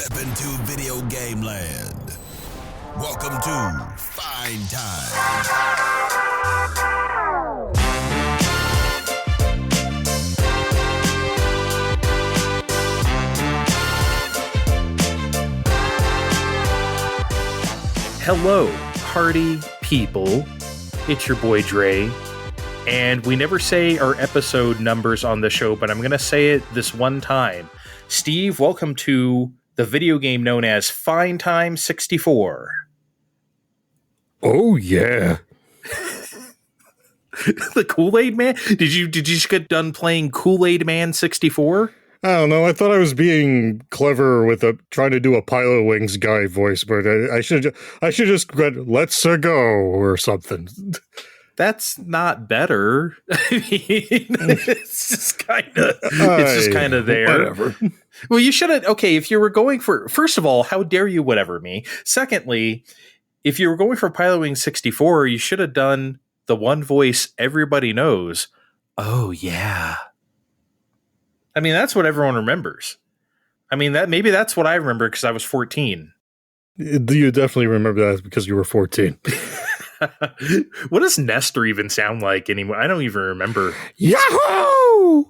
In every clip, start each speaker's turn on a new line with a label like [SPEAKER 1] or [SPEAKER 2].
[SPEAKER 1] Step into video game land. Welcome to Fine Time.
[SPEAKER 2] Hello, party people. It's your boy Dre. And we never say our episode numbers on the show, but I'm going to say it this one time. Steve, welcome to the video game known as Fine Time 64.
[SPEAKER 3] Oh, yeah.
[SPEAKER 2] The Kool-Aid Man? Did you just get done playing Kool-Aid Man 64?
[SPEAKER 3] I don't know. I thought I was being clever with trying to do a Pilot Wings guy voice, but I should just get "Let's go" or something.
[SPEAKER 2] That's not better. I mean, it's just kind of there.
[SPEAKER 3] Whatever.
[SPEAKER 2] Well, you should have. Okay, if you were going for, first of all, how dare you whatever me? Secondly, if you were going for Pilot Wing 64, you should have done the one voice everybody knows. Oh yeah. I mean, that's what everyone remembers. I mean, maybe that's what I remember because I was 14.
[SPEAKER 3] You definitely remember that because you were 14.
[SPEAKER 2] What does Nestor even sound like anymore? I don't even remember.
[SPEAKER 3] Yahoo!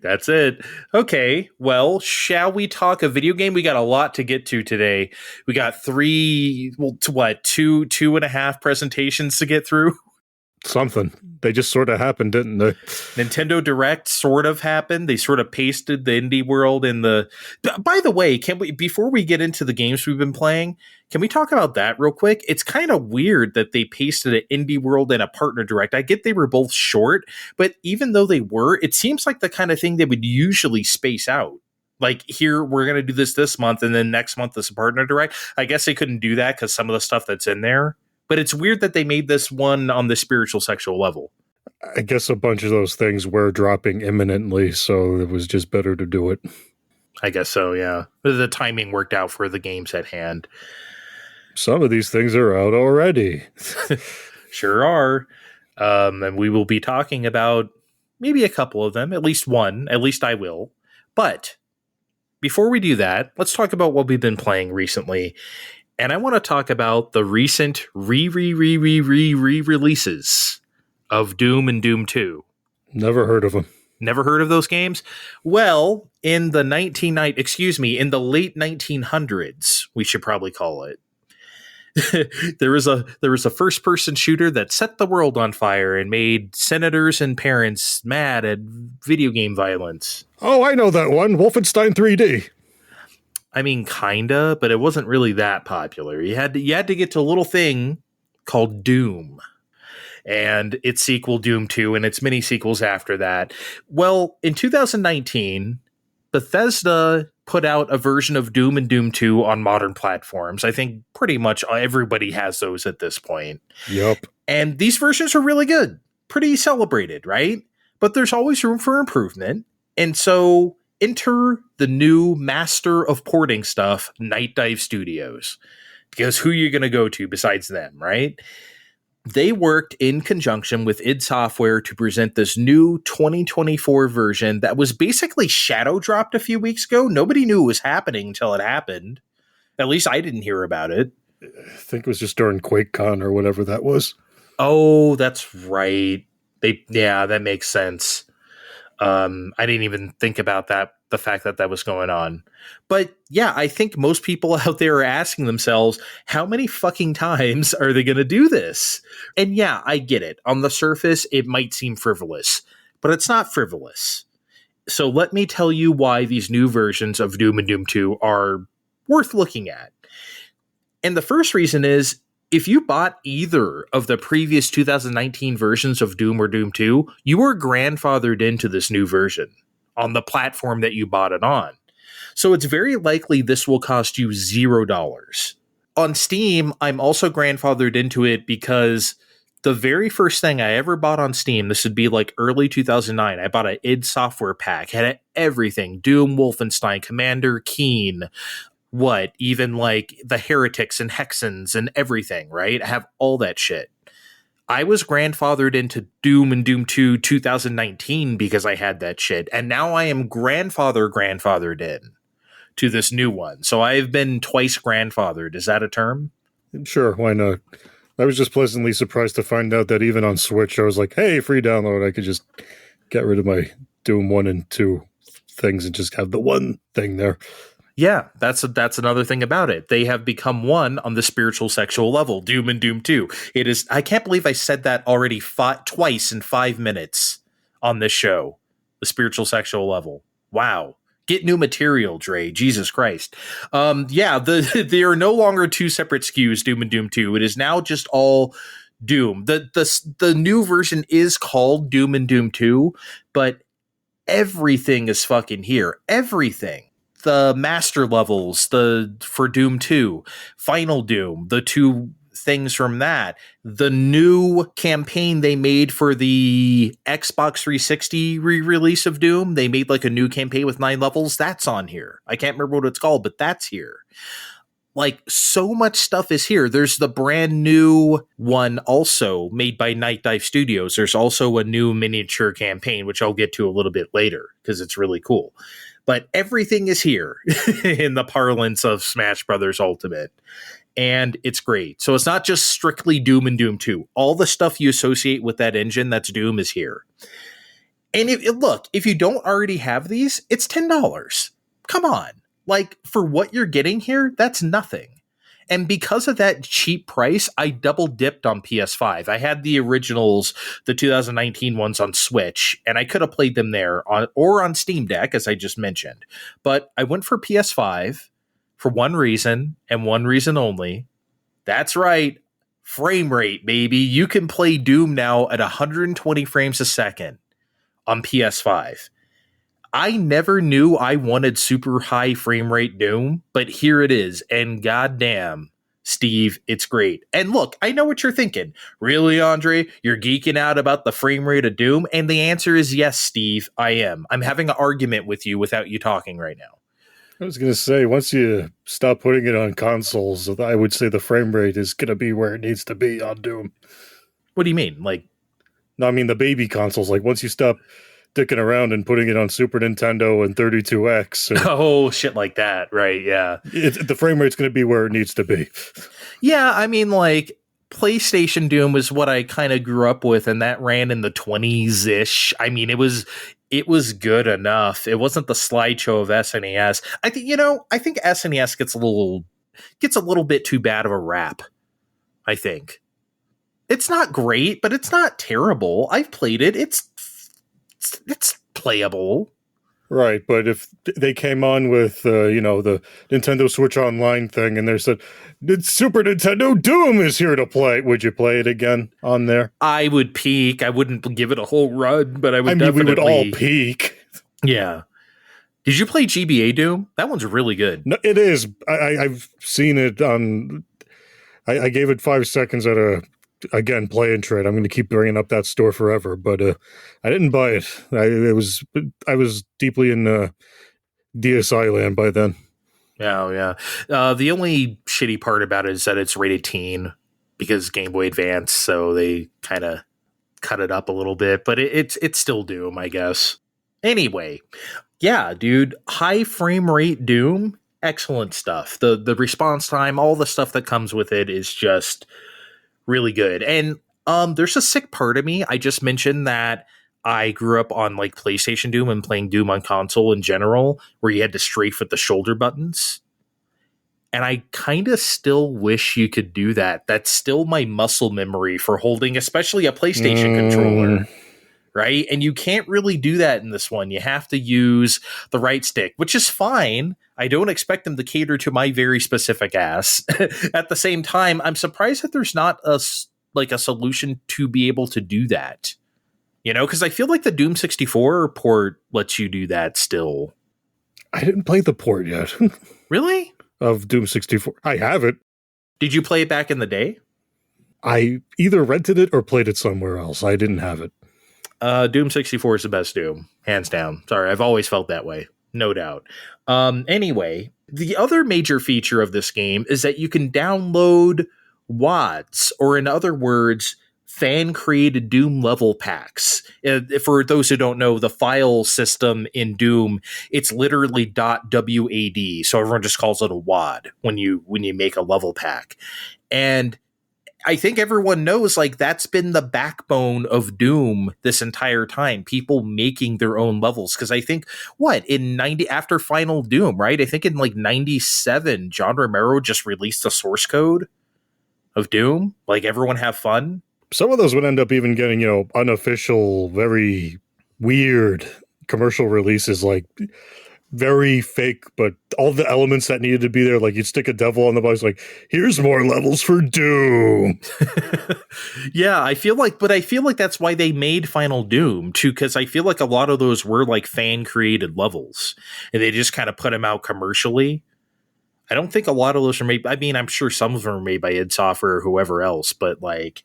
[SPEAKER 2] That's it. Okay, well, shall we talk a video game? We got a lot to get to today. We got two and a half presentations to get through.
[SPEAKER 3] Something. They just sort of happened, didn't they?
[SPEAKER 2] Nintendo Direct sort of happened. They sort of pasted the indie world in the... By the way, before we get into the games we've been playing, can we talk about that real quick? It's kind of weird that they pasted an indie world and a partner direct. I get they were both short, but even though they were, it seems like the kind of thing they would usually space out. Like, here, we're going to do this month, and then next month is a partner direct. I guess they couldn't do that because some of the stuff that's in there. But it's weird that they made this one on the spiritual sexual level.
[SPEAKER 3] I guess a bunch of those things were dropping imminently, so it was just better to do it.
[SPEAKER 2] I guess so, yeah. The timing worked out for the games at hand.
[SPEAKER 3] Some of these things are out already.
[SPEAKER 2] Sure are. And we will be talking about maybe a couple of them, at least one. At least I will. But before we do that, let's talk about what we've been playing recently. And I want to talk about the recent re-releases of Doom and Doom 2.
[SPEAKER 3] Never heard of them.
[SPEAKER 2] Never heard of those games? Well, in the late 1900s, we should probably call it. there was a first-person shooter that set the world on fire and made senators and parents mad at video game violence.
[SPEAKER 3] Oh, I know that one. Wolfenstein 3D.
[SPEAKER 2] I mean, kinda, but it wasn't really that popular. You had to get to a little thing called Doom, and its sequel, Doom 2, and its mini sequels after that. Well, in 2019, Bethesda put out a version of Doom and Doom 2 on modern platforms. I think pretty much everybody has those at this point.
[SPEAKER 3] Yep.
[SPEAKER 2] And these versions are really good, pretty celebrated, right? But there's always room for improvement, and so enter the new master of porting stuff, Night Dive Studios. Because who are you going to go to besides them, right? They worked in conjunction with id Software to present this new 2024 version that was basically shadow dropped a few weeks ago. Nobody knew it was happening until it happened. At least I didn't hear about it.
[SPEAKER 3] I think it was just during QuakeCon or whatever that was.
[SPEAKER 2] Oh, that's right. That makes sense. I didn't even think about that, the fact that was going on. But yeah, I think most people out there are asking themselves, how many fucking times are they going to do this? And yeah, I get it. On the surface, it might seem frivolous, but it's not frivolous. So let me tell you why these new versions of Doom and Doom 2 are worth looking at. And the first reason is, if you bought either of the previous 2019 versions of Doom or Doom 2, you were grandfathered into this new version on the platform that you bought it on. So it's very likely this will cost you $0. On Steam, I'm also grandfathered into it because the very first thing I ever bought on Steam, this would be like early 2009, I bought an id Software pack, had everything, Doom, Wolfenstein, Commander, Keen, even like the Heretics and Hexens and everything, right? I have all that shit. I was grandfathered into Doom and Doom 2 2019 because I had that shit. And now I am grandfathered in to this new one. So I've been twice grandfathered. Is that a term?
[SPEAKER 3] Sure, why not? I was just pleasantly surprised to find out that even on Switch, I was like, hey, free download. I could just get rid of my Doom 1 and 2 things and just have the one thing there.
[SPEAKER 2] Yeah, that's another thing about it. They have become one on the spiritual sexual level, Doom and Doom 2. It is, I can't believe I said that already twice in 5 minutes on this show. The spiritual sexual level. Wow. Get new material, Dre. Jesus Christ. They are no longer two separate SKUs, Doom and Doom 2. It is now just all Doom. The new version is called Doom and Doom 2, but everything is fucking here. Everything. The master levels, for Doom 2, Final Doom, the two things from that, the new campaign they made for the Xbox 360 re-release of Doom, they made like a new campaign with 9 levels, that's on here. I can't remember what it's called, but that's here. Like, so much stuff is here. There's the brand new one also made by Night Dive Studios. There's also a new miniature campaign, which I'll get to a little bit later because it's really cool. But everything is here in the parlance of Smash Brothers Ultimate. And it's great. So it's not just strictly Doom and Doom 2. All the stuff you associate with that engine that's Doom is here. And if you don't already have these, it's $10. Come on. Like, for what you're getting here, that's nothing. And because of that cheap price, I double dipped on PS5. I had the originals, the 2019 ones on Switch, and I could have played them there or on Steam Deck, as I just mentioned. But I went for PS5 for one reason and one reason only. That's right. Frame rate, baby. You can play Doom now at 120 frames a second on PS5. I never knew I wanted super high frame rate Doom, but here it is. And goddamn, Steve, it's great. And look, I know what you're thinking. Really, Andre? You're geeking out about the frame rate of Doom? And the answer is yes, Steve, I am. I'm having an argument with you without you talking right now.
[SPEAKER 3] I was going to say, once you stop putting it on consoles, I would say the frame rate is going to be where it needs to be on Doom.
[SPEAKER 2] What do you mean? Like,
[SPEAKER 3] no, I mean the baby consoles. Like, once you stop dicking around and putting it on Super Nintendo and 32X.
[SPEAKER 2] Oh, shit like that. Right, yeah.
[SPEAKER 3] The frame rate's going to be where it needs to be.
[SPEAKER 2] Yeah, I mean, like, PlayStation Doom was what I kind of grew up with, and that ran in the 20s-ish. I mean, it was good enough. It wasn't the slideshow of SNES. I think SNES gets a little bit too bad of a rap, I think. It's not great, but it's not terrible. I've played it. It's playable.
[SPEAKER 3] Right, but if they came on with, the Nintendo Switch Online thing and they said, Super Nintendo Doom is here to play, would you play it again on there?
[SPEAKER 2] I would peek. I wouldn't give it a whole run, but I would definitely...
[SPEAKER 3] we would all peek.
[SPEAKER 2] Yeah. Did you play GBA Doom? That one's really good.
[SPEAKER 3] No, it is. I've seen it on... I gave it 5 seconds at a... Again, play and trade. I'm going to keep bringing up that store forever, but I didn't buy it. I was deeply in DSi land by then.
[SPEAKER 2] Oh, yeah. The only shitty part about it is that it's rated teen because Game Boy Advance, so they kind of cut it up a little bit, but it's still Doom, I guess. Anyway, yeah, dude, high frame rate Doom, excellent stuff. The response time, all the stuff that comes with it is just really good. And there's a sick part of me. I just mentioned that I grew up on like PlayStation Doom and playing Doom on console in general, where you had to strafe with the shoulder buttons. And I kind of still wish you could do that. That's still my muscle memory for holding, especially a PlayStation controller. Right? And you can't really do that in this one. You have to use the right stick, which is fine. I don't expect them to cater to my very specific ass. At the same time, I'm surprised that there's not a solution to be able to do that. You know, because I feel like the Doom 64 port lets you do that still.
[SPEAKER 3] I didn't play the port yet.
[SPEAKER 2] Really?
[SPEAKER 3] Of Doom 64. I have it.
[SPEAKER 2] Did you play it back in the day?
[SPEAKER 3] I either rented it or played it somewhere else. I didn't have it.
[SPEAKER 2] Doom 64 is the best Doom, hands down. Sorry, I've always felt that way, no doubt. Anyway, the other major feature of this game is that you can download WADs, or in other words, fan created Doom level packs. For those who don't know, the file system in Doom, it's literally .wad, so everyone just calls it a WAD when you make a level pack. And I think everyone knows, like, that's been the backbone of Doom this entire time. People making their own levels. Because I think, after Final Doom, right? I think in like 97, John Romero just released the source code of Doom. Like, everyone have fun.
[SPEAKER 3] Some of those would end up even getting, unofficial, very weird commercial releases, like very fake, but all the elements that needed to be there, like you'd stick a devil on the box, like, here's more levels for Doom.
[SPEAKER 2] Yeah, I feel like that's why they made Final Doom too, because I feel like a lot of those were like fan created levels and they just kind of put them out commercially. I don't think a lot of those are made. I mean, I'm sure some of them are made by id Software or whoever else, but like,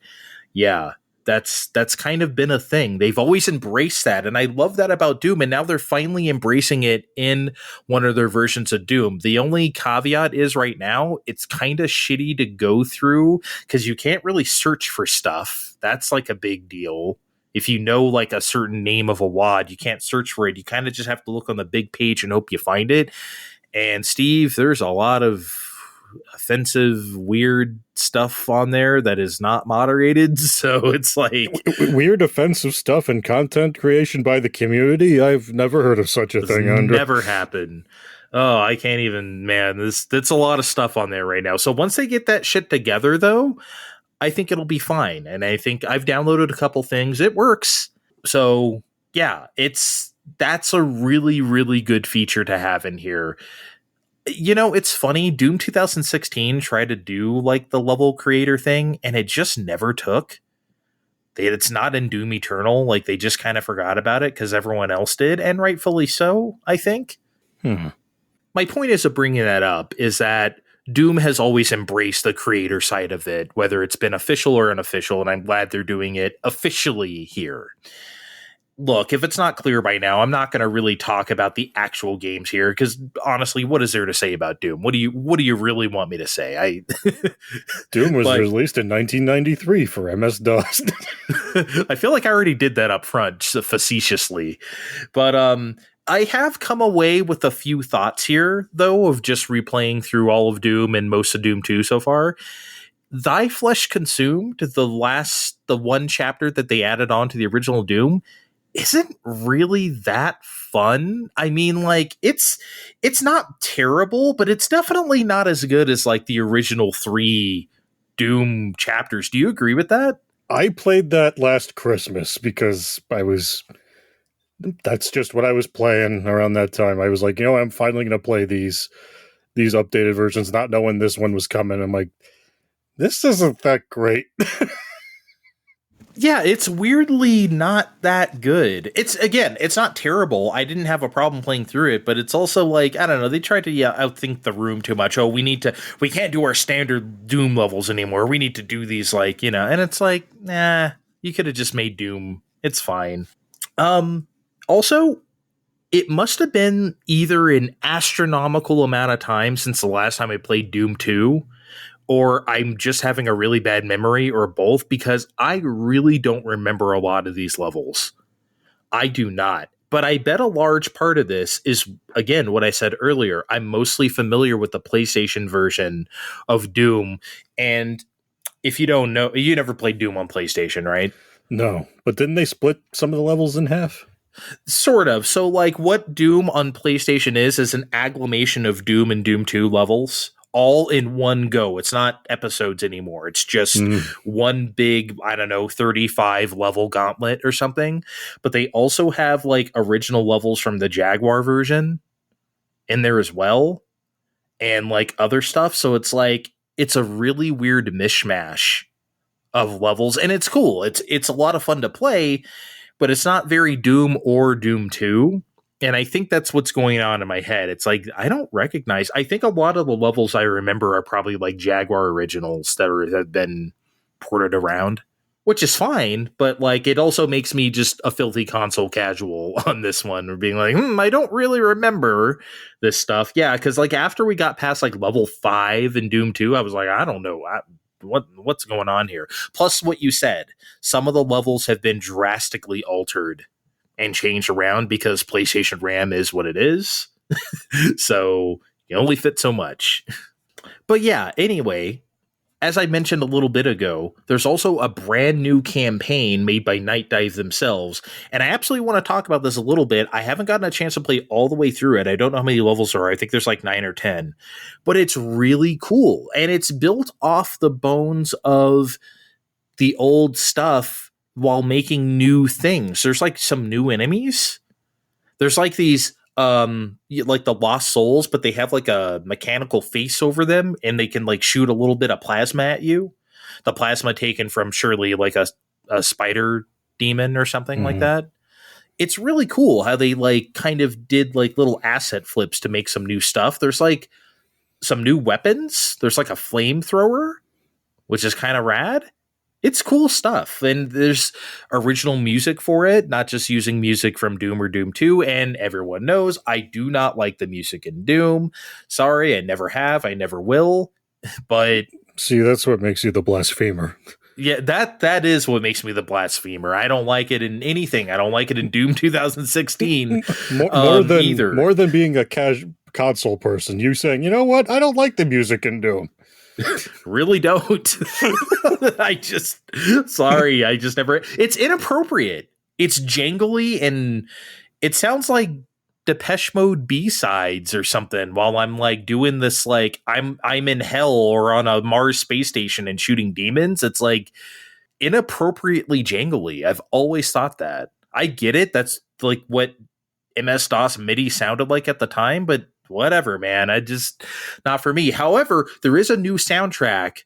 [SPEAKER 2] yeah, that's kind of been a thing. They've always embraced that, and I love that about Doom, and now they're finally embracing it in one of their versions of Doom. The only caveat is right now, it's kind of shitty to go through because you can't really search for stuff. That's like a big deal. If you know like a certain name of a WAD, you can't search for it. You kind of just have to look on the big page and hope you find it. And Steve, there's a lot of offensive, weird stuff on there that is not moderated. So it's like
[SPEAKER 3] weird, offensive stuff and content creation by the community. I've never heard of such a thing.
[SPEAKER 2] Never happened. Oh, I can't even, man. That's a lot of stuff on there right now. So once they get that shit together, though, I think it'll be fine. And I think I've downloaded a couple things. It works. So yeah, that's a really, really good feature to have in here. It's funny. Doom 2016 tried to do like the level creator thing, and it just never took. It's not in Doom Eternal. Like, they just kind of forgot about it because everyone else did, and rightfully so, I think. My point is of bringing that up is that Doom has always embraced the creator side of it, whether it's been official or unofficial, and I'm glad they're doing it officially here. Look, if it's not clear by now, I'm not going to really talk about the actual games here because honestly, what is there to say about Doom? What do you really want me to say?
[SPEAKER 3] Doom was released in 1993 for MS-DOS.
[SPEAKER 2] I feel like I already did that up front facetiously, but I have come away with a few thoughts here, though, of just replaying through all of Doom and most of Doom 2 so far. Thy Flesh Consumed, the one chapter that they added on to the original Doom, isn't really that fun. I mean, like, it's not terrible, but it's definitely not as good as like the original 3 Doom chapters. Do you agree with that?
[SPEAKER 3] I played that last Christmas because that's just what I was playing around that time. I was like, I'm finally going to play these updated versions, not knowing this one was coming. I'm like, this isn't that great.
[SPEAKER 2] Yeah, it's weirdly not that good. It's not terrible. I didn't have a problem playing through it, but it's also like, I don't know, they tried to outthink the room too much. Oh, we can't do our standard Doom levels anymore. We need to do these and it's like, nah, you could have just made Doom. It's fine. Also, it must have been either an astronomical amount of time since the last time I played Doom 2, or I'm just having a really bad memory, or both, because I really don't remember a lot of these levels. I do not. But I bet a large part of this is, again, what I said earlier. I'm mostly familiar with the PlayStation version of Doom. And if you don't know, you never played Doom on PlayStation, right?
[SPEAKER 3] No. But didn't they split some of the levels in half?
[SPEAKER 2] Sort of. So, like, what Doom on PlayStation is an agglomeration of Doom and Doom 2 levels, all in one go. It's not episodes anymore. It's just one big, 35 level gauntlet or something. But they also have like original levels from the Jaguar version in there as well, and like other stuff. So it's like, it's a really weird mishmash of levels, and it's cool. It's a lot of fun to play, but it's not very Doom or Doom 2. And I think that's what's going on in my head. It's like, I don't recognize. I think a lot of the levels I remember are probably like Jaguar originals that have been ported around, which is fine. But like, it also makes me just a filthy console casual on this one, or being like, I don't really remember this stuff. Yeah, because like after we got past like level 5 in Doom 2, I was like, I don't know. what's going on here? Plus, what you said, some of the levels have been drastically altered and changed around because PlayStation RAM is what it is. So you only fit so much. But yeah, anyway, as I mentioned a little bit ago, there's also a brand new campaign made by Night Dive themselves, and I absolutely want to talk about this a little bit. I haven't gotten a chance to play all the way through it. I don't know how many levels there are. I think there's like 9 or 10, but it's really cool, and it's built off the bones of the old stuff while making new things. There's like some new enemies. There's like these like the lost souls, but they have like a mechanical face over them, and they can like shoot a little bit of plasma at you. The plasma taken from surely like a spider demon or something like that. It's really cool how they like kind of did like little asset flips to make some new stuff. There's like some new weapons. There's like a flamethrower, which is kind of rad. It's cool stuff, and there's original music for it, not just using music from Doom or Doom 2, and everyone knows I do not like the music in Doom. Sorry, I never have, I never will, but...
[SPEAKER 3] See, that's what makes you the blasphemer.
[SPEAKER 2] Yeah, that is what makes me the blasphemer. I don't like it in anything. I don't like it in Doom 2016 either.
[SPEAKER 3] More than being a console person, you saying, you know what, I don't like the music in Doom.
[SPEAKER 2] Really don't. I just never. It's inappropriate. It's jangly, and it sounds like Depeche Mode B-sides or something while I'm like doing this, like I'm in hell or on a Mars space station and shooting demons. It's like inappropriately jangly. I've always thought that. I get it. That's like what MS-DOS MIDI sounded like at the time, but whatever, man. Not for me. However, there is a new soundtrack.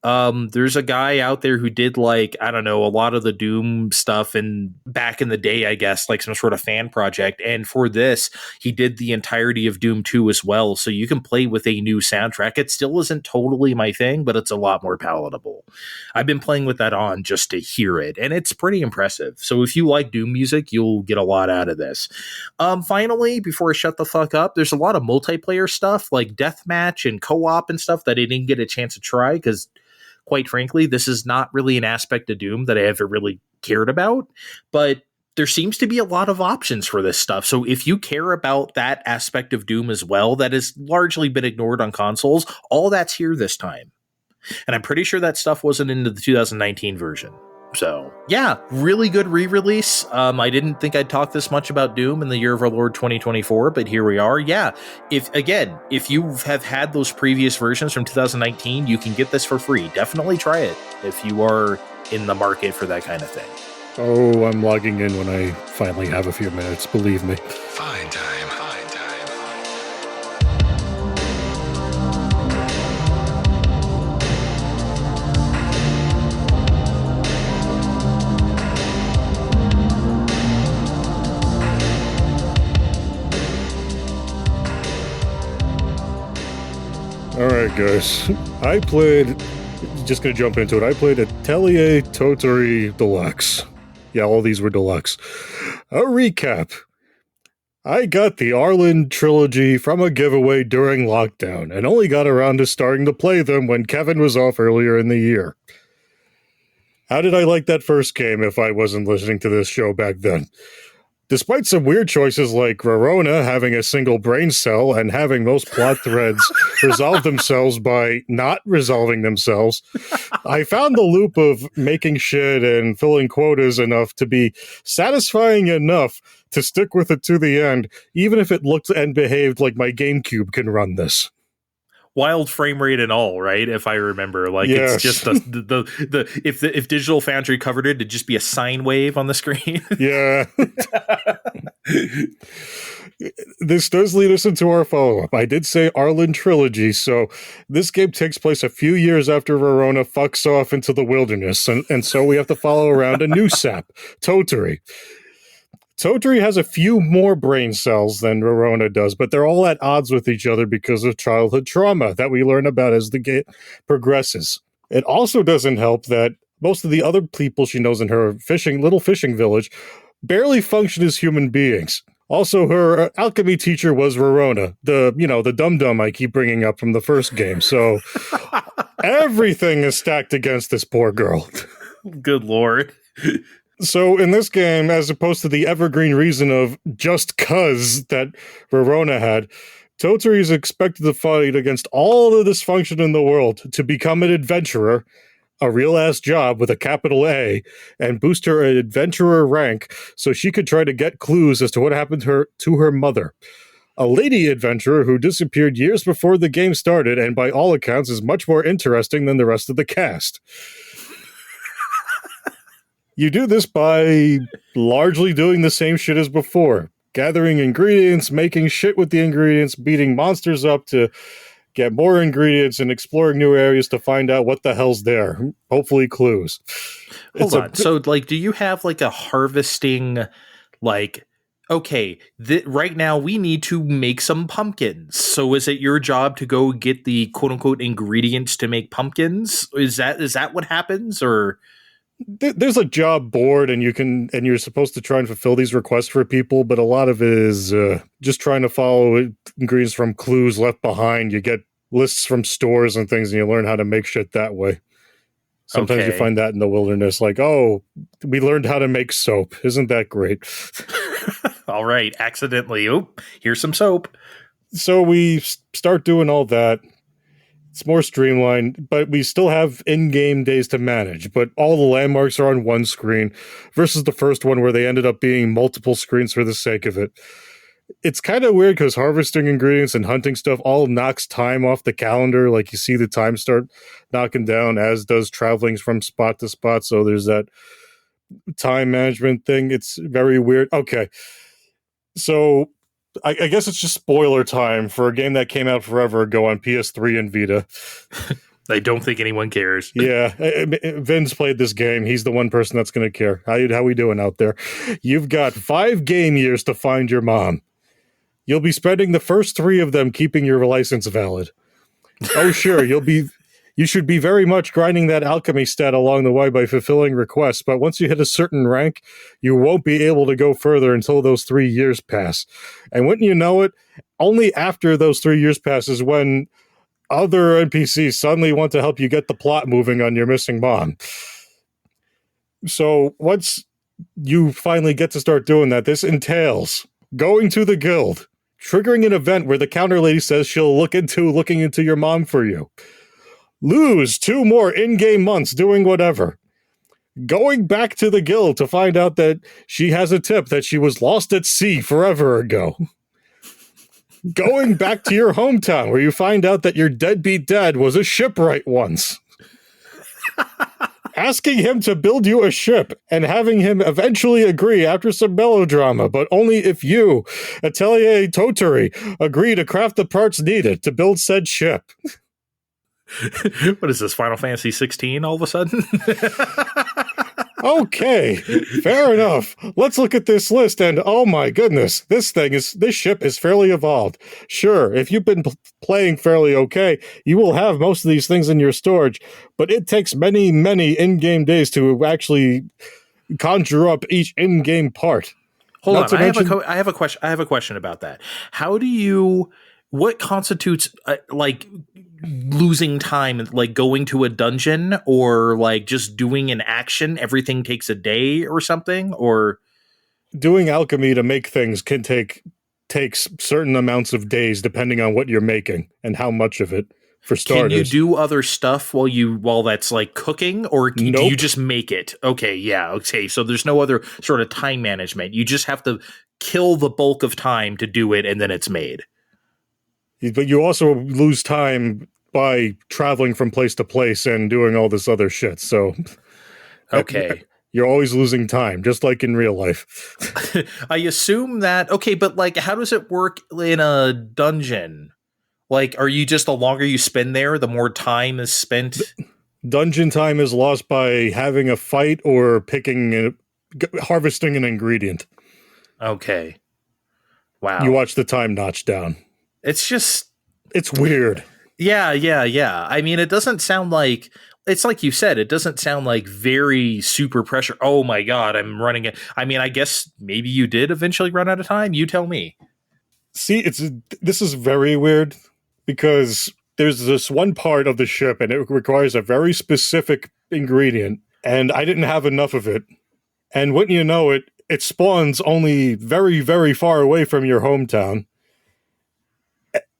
[SPEAKER 2] There's a guy out there who did like, I don't know, a lot of the Doom stuff and back in the day, I guess, like some sort of fan project. And for this, he did the entirety of Doom 2 as well. So you can play with a new soundtrack. It still isn't totally my thing, but it's a lot more palatable. I've been playing with that on just to hear it, and it's pretty impressive. So if you like Doom music, you'll get a lot out of this. Finally, before I shut the fuck up, there's a lot of multiplayer stuff like deathmatch and co-op and stuff that I didn't get a chance to try because, quite frankly, this is not really an aspect of Doom that I ever really cared about, but there seems to be a lot of options for this stuff. So if you care about that aspect of Doom as well, that has largely been ignored on consoles, all that's here this time. And I'm pretty sure that stuff wasn't in the 2019 version. So, yeah, really good re-release. I didn't think I'd talk this much about Doom in the year of our Lord 2024, but here we are. Yeah, if you have had those previous versions from 2019, you can get this for free. Definitely try it if you are in the market for that kind of thing.
[SPEAKER 3] Oh, I'm logging in when I finally have a few minutes, believe me.
[SPEAKER 1] Fine time.
[SPEAKER 3] Alright guys, just gonna jump into it, I played Atelier Totori Deluxe. Yeah, all these were deluxe. A recap. I got the Arlen trilogy from a giveaway during lockdown, and only got around to starting to play them when Kevin was off earlier in the year. How did I like that first game if I wasn't listening to this show back then? Despite some weird choices like Rorona having a single brain cell and having most plot threads resolve themselves by not resolving themselves, I found the loop of making shit and filling quotas enough to be satisfying enough to stick with it to the end, even if it looked and behaved like my GameCube can run this.
[SPEAKER 2] Wild frame rate and all, right? If I remember, like
[SPEAKER 3] yes.
[SPEAKER 2] It's just if Digital Foundry covered it, it'd just be a sine wave on the screen.
[SPEAKER 3] Yeah. This does lead us into our follow-up. I did say Arlen trilogy, so this game takes place a few years after Rorona fucks off into the wilderness, and so we have to follow around a new sap, Totori. Totori has a few more brain cells than Rorona does, but they're all at odds with each other because of childhood trauma that we learn about as the game progresses. It also doesn't help that most of the other people she knows in her little fishing village barely function as human beings. Also, her alchemy teacher was Rorona, the dum-dum I keep bringing up from the first game. So Everything is stacked against this poor girl.
[SPEAKER 2] Good Lord.
[SPEAKER 3] So in this game, as opposed to the evergreen reason of just cuz that Rorona had, Totori is expected to fight against all the dysfunction in the world to become an adventurer, a real-ass job with a capital A, and boost her adventurer rank so she could try to get clues as to what happened to her mother. A lady adventurer who disappeared years before the game started and by all accounts is much more interesting than the rest of the cast. You do this by largely doing the same shit as before. Gathering ingredients, making shit with the ingredients, beating monsters up to get more ingredients, and exploring new areas to find out what the hell's there. Hopefully clues.
[SPEAKER 2] Hold on. So, like, do you have, like, a harvesting, like, okay, right now we need to make some pumpkins. So is it your job to go get the quote-unquote ingredients to make pumpkins? Is that what happens, or...
[SPEAKER 3] There's a job board, and you're supposed to try and fulfill these requests for people, but a lot of it is just trying to follow ingredients from clues left behind. You get lists from stores and things, and you learn how to make shit that way. Sometimes you find that in the wilderness, like, oh, we learned how to make soap. Isn't that great?
[SPEAKER 2] All right, accidentally. Oh, here's some soap.
[SPEAKER 3] So we start doing all that. It's more streamlined, but we still have in-game days to manage, but all the landmarks are on one screen versus the first one where they ended up being multiple screens for the sake of it. It's kind of weird because harvesting ingredients and hunting stuff all knocks time off the calendar. Like, you see the time start knocking down, as does traveling from spot to spot. So there's that time management thing. It's very weird. Okay. So I guess it's just spoiler time for a game that came out forever ago on PS3 and Vita.
[SPEAKER 2] I don't think anyone cares.
[SPEAKER 3] Yeah, Vin's played this game. He's the one person that's going to care. How we doing out there? You've got 5 game years to find your mom. You'll be spending the first 3 of them keeping your license valid. Oh, sure, you should be very much grinding that alchemy stat along the way by fulfilling requests, but once you hit a certain rank, you won't be able to go further until those 3 years pass. And wouldn't you know it, only after those 3 years pass is when other NPCs suddenly want to help you get the plot moving on your missing mom. So once you finally get to start doing that, this entails going to the guild, triggering an event where the counter lady says she'll looking into your mom for you. Lose 2 more in-game months doing whatever. Going back to the guild to find out that she has a tip that she was lost at sea forever ago. Going back to your hometown where you find out that your deadbeat dad was a shipwright once. Asking him to build you a ship and having him eventually agree after some melodrama, but only if you, Atelier Totori, agree to craft the parts needed to build said ship.
[SPEAKER 2] What is this, Final Fantasy 16 all of a sudden?
[SPEAKER 3] Okay, fair enough. Let's look at this list, and oh my goodness, this ship is fairly evolved. Sure, if you've been playing fairly okay, you will have most of these things in your storage, but it takes many, many in-game days to actually conjure up each in-game part.
[SPEAKER 2] Hold on, I have a question about that. What constitutes like losing time, like going to a dungeon or like just doing an action? Everything takes a day or something, or
[SPEAKER 3] doing alchemy to make things takes certain amounts of days depending on what you're making and how much of it. For starters,
[SPEAKER 2] can you do other stuff while that's like cooking, or do you just make it? Okay, yeah, okay. So there's no other sort of time management. You just have to kill the bulk of time to do it, and then it's made.
[SPEAKER 3] But you also lose time by traveling from place to place and doing all this other shit. So,
[SPEAKER 2] okay.
[SPEAKER 3] You're always losing time, just like in real life.
[SPEAKER 2] I assume that, okay, but like, how does it work in a dungeon? Like, are you just, the longer you spend there, the more time is spent?
[SPEAKER 3] Dungeon time is lost by having a fight or harvesting an ingredient.
[SPEAKER 2] Okay. Wow.
[SPEAKER 3] You watch the time notch down.
[SPEAKER 2] It's
[SPEAKER 3] weird.
[SPEAKER 2] Yeah. I mean, it doesn't sound like, it's like you said, it doesn't sound like very super pressure. Oh my God, I'm running it. I mean, I guess maybe you did eventually run out of time. You tell me.
[SPEAKER 3] See, this is very weird because there's this one part of the ship, and it requires a very specific ingredient, and I didn't have enough of it. And wouldn't you know it, it spawns only very, very far away from your hometown.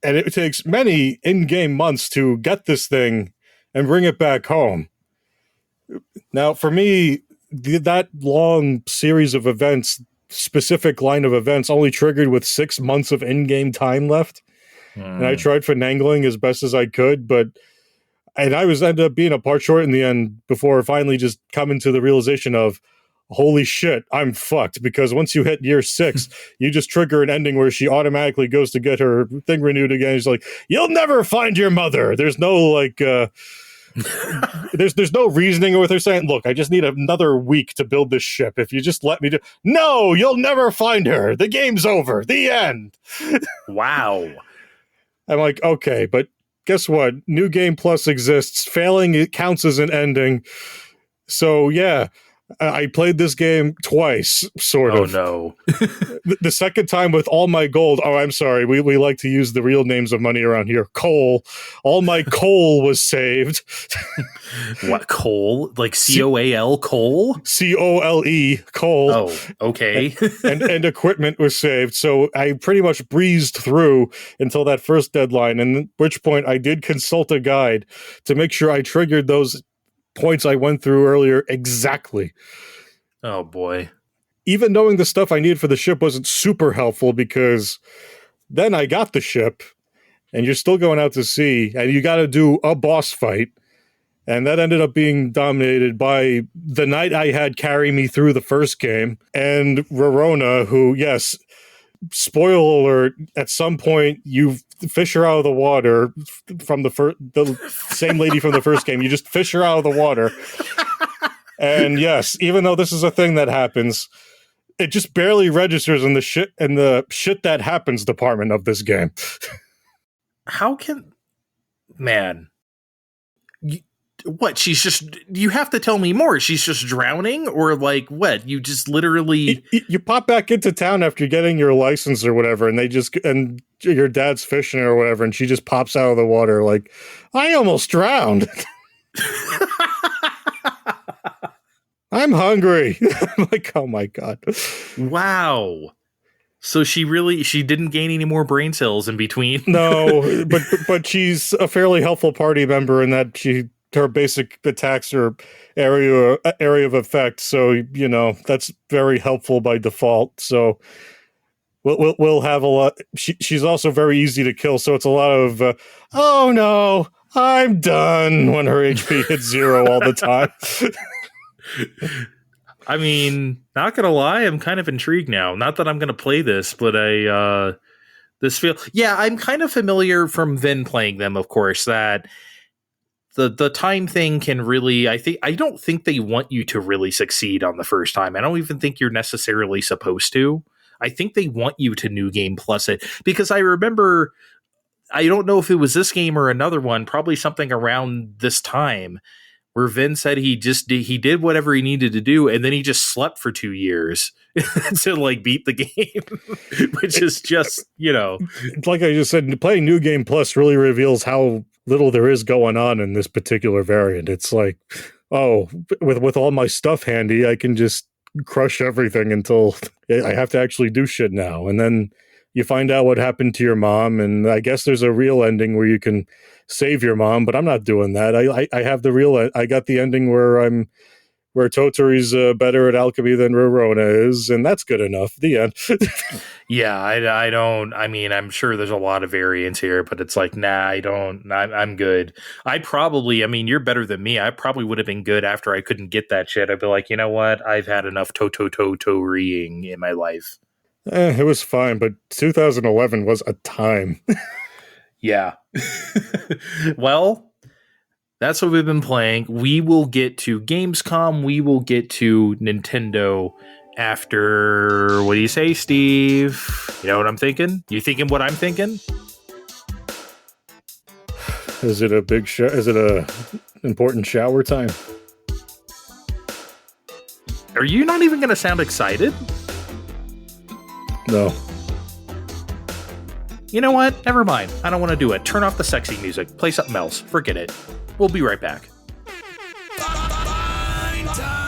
[SPEAKER 3] And it takes many in-game months to get this thing and bring it back home. Now, for me, that long series of events, specific line of events, only triggered with 6 months of in-game time left. And I tried finagling as best as I could, and I ended up being a part short in the end before finally just coming to the realization of, holy shit, I'm fucked. Because once you hit year 6, you just trigger an ending where she automatically goes to get her thing renewed again. She's like, you'll never find your mother. There's no like, there's no reasoning with her saying, look, I just need another week to build this ship. If you just let me do, no, you'll never find her. The game's over. The end.
[SPEAKER 2] Wow.
[SPEAKER 3] I'm like, okay, but guess what? New Game Plus exists. Failing, it counts as an ending. So yeah, I played this game twice, sort of.
[SPEAKER 2] Oh, no.
[SPEAKER 3] The second time with all my gold. Oh, I'm sorry. We like to use the real names of money around here. Coal. All my coal was saved.
[SPEAKER 2] What, coal? Like C-O-A-L, coal?
[SPEAKER 3] C-O-L-E, coal.
[SPEAKER 2] Oh, okay.
[SPEAKER 3] and equipment was saved. So I pretty much breezed through until that first deadline, and at which point I did consult a guide to make sure I triggered those points I went through earlier exactly.
[SPEAKER 2] Oh boy.
[SPEAKER 3] Even knowing the stuff I needed for the ship wasn't super helpful, because then I got the ship and you're still going out to sea and you got to do a boss fight. And that ended up being dominated by the knight I had carry me through the first game, and Rorona, who, yes, spoiler alert, at some point you fish her out of the water from the same lady from the first game. You just fish her out of the water. And yes, even though this is a thing that happens, it just barely registers in the shit that happens department of this game.
[SPEAKER 2] How can... Man. What, she's just... You have to tell me more. She's just drowning? Or like, what? You just literally...
[SPEAKER 3] You pop back into town after getting your license or whatever, and your dad's fishing or whatever, and she just pops out of the water like, I almost drowned. I'm hungry. I'm like, oh my God.
[SPEAKER 2] Wow. So she didn't gain any more brain cells in between?
[SPEAKER 3] No, but she's a fairly helpful party member in that her basic attacks are area of effect. So, you know, that's very helpful by default. So we'll have a lot. She's also very easy to kill. So it's a lot of, oh no, I'm done, when her HP hits 0 all the time.
[SPEAKER 2] I mean, not gonna lie, I'm kind of intrigued now. Not that I'm gonna play this, but I'm kind of familiar from Vin playing them, of course, that the time thing can really, I don't think they want you to really succeed on the first time. I don't even think you're necessarily supposed to. I think they want you to New Game Plus it, because I remember, I don't know if it was this game or another one, probably something around this time, where Vin said he did whatever he needed to do, and then he just slept for 2 years to like beat the game, which is just, you know.
[SPEAKER 3] Like I just said, playing New Game Plus really reveals how little there is going on in this particular variant. It's like, oh, with all my stuff handy, I can just crush everything until I have to actually do shit now. And then you find out what happened to your mom, and I guess there's a real ending where you can save your mom, but I'm not doing that. I have the real. I got the ending where Totori's better at alchemy than Rorona is, and that's good enough. The end.
[SPEAKER 2] Yeah, I don't. I mean, I'm sure there's a lot of variants here, but it's like, nah, I don't. I'm good. I mean, you're better than me. I probably would have been good after I couldn't get that shit. I'd be like, you know what? I've had enough Totoriing in my life.
[SPEAKER 3] It was fine, but 2011 was a time.
[SPEAKER 2] Yeah. Well, that's what we've been playing. We will get to Gamescom. We will get to Nintendo after... What do you say, Steve? You know what I'm thinking? You thinking what I'm thinking?
[SPEAKER 3] Is it a big show? Is it a important shower time?
[SPEAKER 2] Are you not even going to sound excited?
[SPEAKER 3] No.
[SPEAKER 2] You know what? Never mind. I don't want to do it. Turn off the sexy music. Play something else. Forget it. We'll be right back.
[SPEAKER 1] Fine time.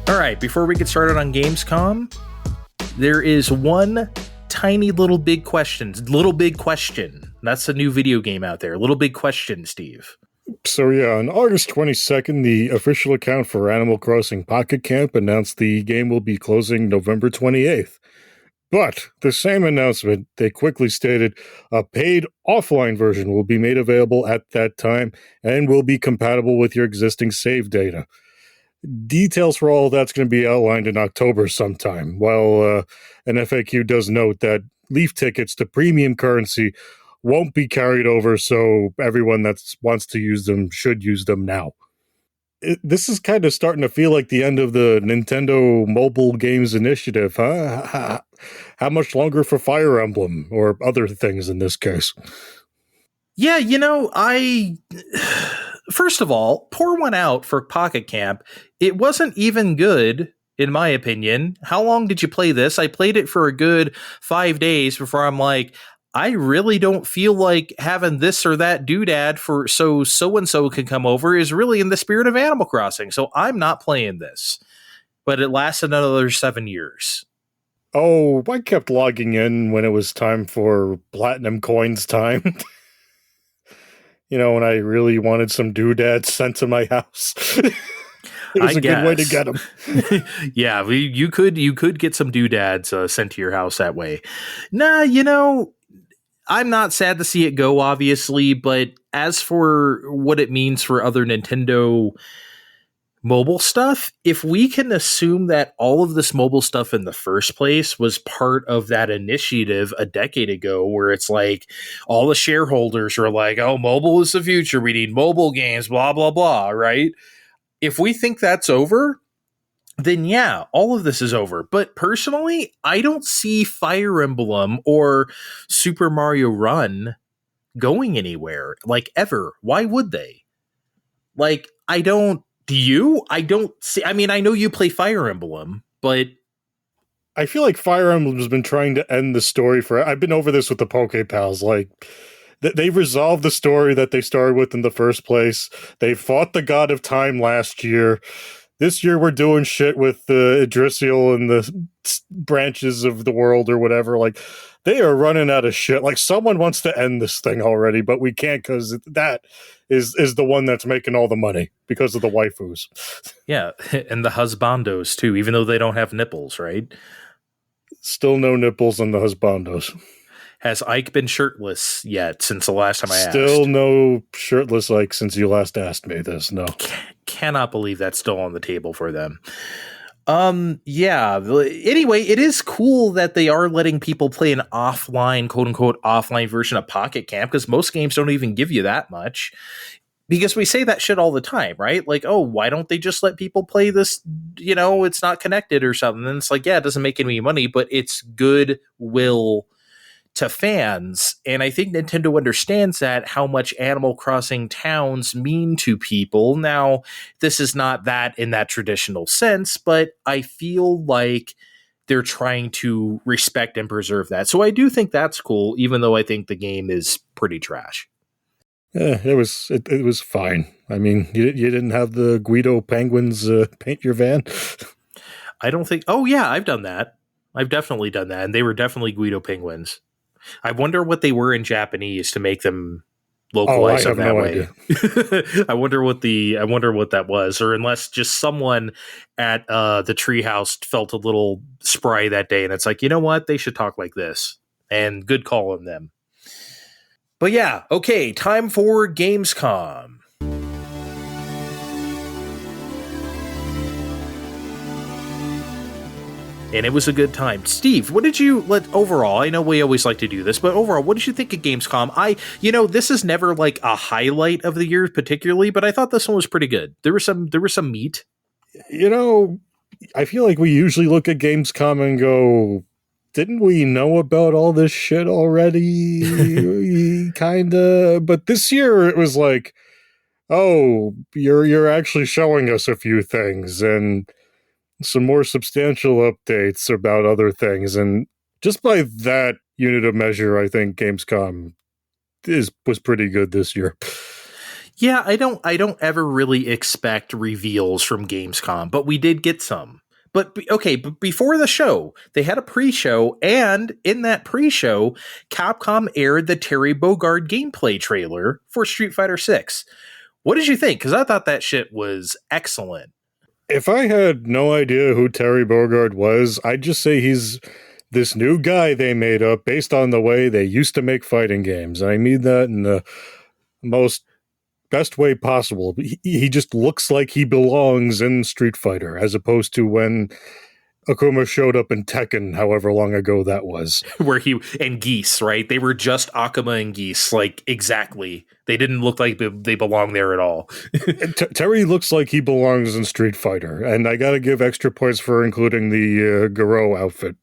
[SPEAKER 2] All right, before we get started on Gamescom, there is one tiny little big question. Little Big Question. That's a new video game out there. Little Big Question, Steve.
[SPEAKER 3] So yeah, on August 22nd, the official account for Animal Crossing Pocket Camp announced the game will be closing November 28th. But the same announcement, they quickly stated a paid offline version will be made available at that time and will be compatible with your existing save data. Details for all of that's going to be outlined in October sometime, while an FAQ does note that Leaf tickets to premium currency won't be carried over, so everyone that wants to use them should use them now. This is kind of starting to feel like the end of the Nintendo mobile games initiative, huh? How much longer for Fire Emblem, or other things in this case?
[SPEAKER 2] Yeah, first of all, pour one out for Pocket Camp. It wasn't even good, in my opinion. How long did you play this? I played it for a good 5 days before I'm like, I really don't feel like having this or that doodad for so-and-so can come over is really in the spirit of Animal Crossing. So I'm not playing this. But it lasted another 7 years.
[SPEAKER 3] Oh, I kept logging in when it was time for Platinum Coins time. When I really wanted some doodads sent to my house. It was a good way to get them.
[SPEAKER 2] Yeah, you could get some doodads sent to your house that way. Nah, I'm not sad to see it go, obviously, but as for what it means for other Nintendo mobile stuff, if we can assume that all of this mobile stuff in the first place was part of that initiative a decade ago, where it's like all the shareholders are like, oh, mobile is the future, we need mobile games, blah, blah, blah, right? If we think that's over, then yeah, all of this is over. But personally, I don't see Fire Emblem or Super Mario Run going anywhere, like ever. Why would they? Like, do you? I don't see. I mean, I know you play Fire Emblem, but
[SPEAKER 3] I feel like Fire Emblem's been trying to end the story I've been over this with the Poke Pals. Like, they've resolved the story that they started with in the first place. They fought the God of Time last year. This year we're doing shit with the Idrisiel and the branches of the world or whatever. Like, they are running out of shit. Like, someone wants to end this thing already, but we can't because that is the one that's making all the money because of the waifus.
[SPEAKER 2] Yeah, and the husbandos too, even though they don't have nipples, right?
[SPEAKER 3] Still no nipples on the husbandos.
[SPEAKER 2] Has Ike been shirtless yet since the last time I asked?
[SPEAKER 3] Still no shirtless Ike since you last asked me this, no.
[SPEAKER 2] Cannot believe that's still on the table for them. Yeah. Anyway, it is cool that they are letting people play an offline, quote unquote, offline version of Pocket Camp, because most games don't even give you that much. Because we say that shit all the time, right? Like, oh, why don't they just let people play this? It's not connected or something. And it's like, yeah, it doesn't make any money, but it's goodwill to fans. And I think Nintendo understands that, how much Animal Crossing towns mean to people. Now, this is not that in that traditional sense, but I feel like they're trying to respect and preserve that. So I do think that's cool, even though I think the game is pretty trash.
[SPEAKER 3] Yeah, it was fine. I mean, you didn't have the Guido penguins paint your van?
[SPEAKER 2] I don't think... Oh, yeah, I've done that. I've definitely done that, and they were definitely Guido penguins. I wonder what they were in Japanese to make them localize them that way. I wonder what that was, or unless just someone at the treehouse felt a little spry that day, and it's like, you know what, they should talk like this. And good call on them. But yeah, okay, time for Gamescom. and it was a good time. Steve, what did you overall? I know we always like to do this, but overall, what did you think of Gamescom? This is never like a highlight of the year particularly, but I thought this one was pretty good. There was some meat.
[SPEAKER 3] I feel like we usually look at Gamescom and go, didn't we know about all this shit already? Kinda. But this year it was like, oh, you're actually showing us a few things and some more substantial updates about other things. And just by that unit of measure, I think Gamescom was pretty good this year.
[SPEAKER 2] Yeah, I don't ever really expect reveals from Gamescom, but we did get some. But before the show, they had a pre-show, and in that pre-show, Capcom aired the Terry Bogard gameplay trailer for Street Fighter 6. What did you think? Because I thought that shit was excellent.
[SPEAKER 3] If I had no idea who Terry Bogard was, I'd just say he's this new guy they made up based on the way they used to make fighting games. I mean that in the best way possible. He just looks like he belongs in Street Fighter, as opposed to when Akuma showed up in Tekken, however long ago that was.
[SPEAKER 2] Where he and Geese, right? They were just Akuma and Geese, like exactly. They didn't look like they belong there at all.
[SPEAKER 3] Terry looks like he belongs in Street Fighter, and I gotta give extra points for including the Garou outfit.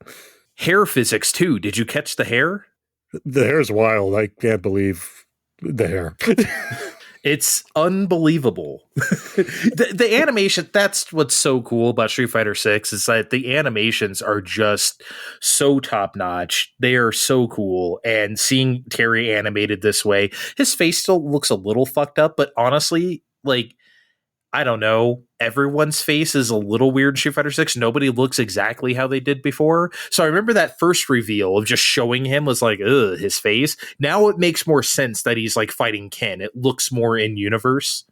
[SPEAKER 2] Hair physics, too. Did you catch the hair?
[SPEAKER 3] The hair's wild. I can't believe the hair.
[SPEAKER 2] It's unbelievable. the animation, that's what's so cool about Street Fighter 6 is that the animations are just so top-notch. They are so cool. And seeing Terry animated this way, his face still looks a little fucked up, but honestly, like, I don't know. Everyone's face is a little weird in Street Fighter 6. Nobody looks exactly how they did before. So I remember that first reveal of just showing him was like, ugh, his face. Now it makes more sense that he's like fighting Ken. It looks more in universe.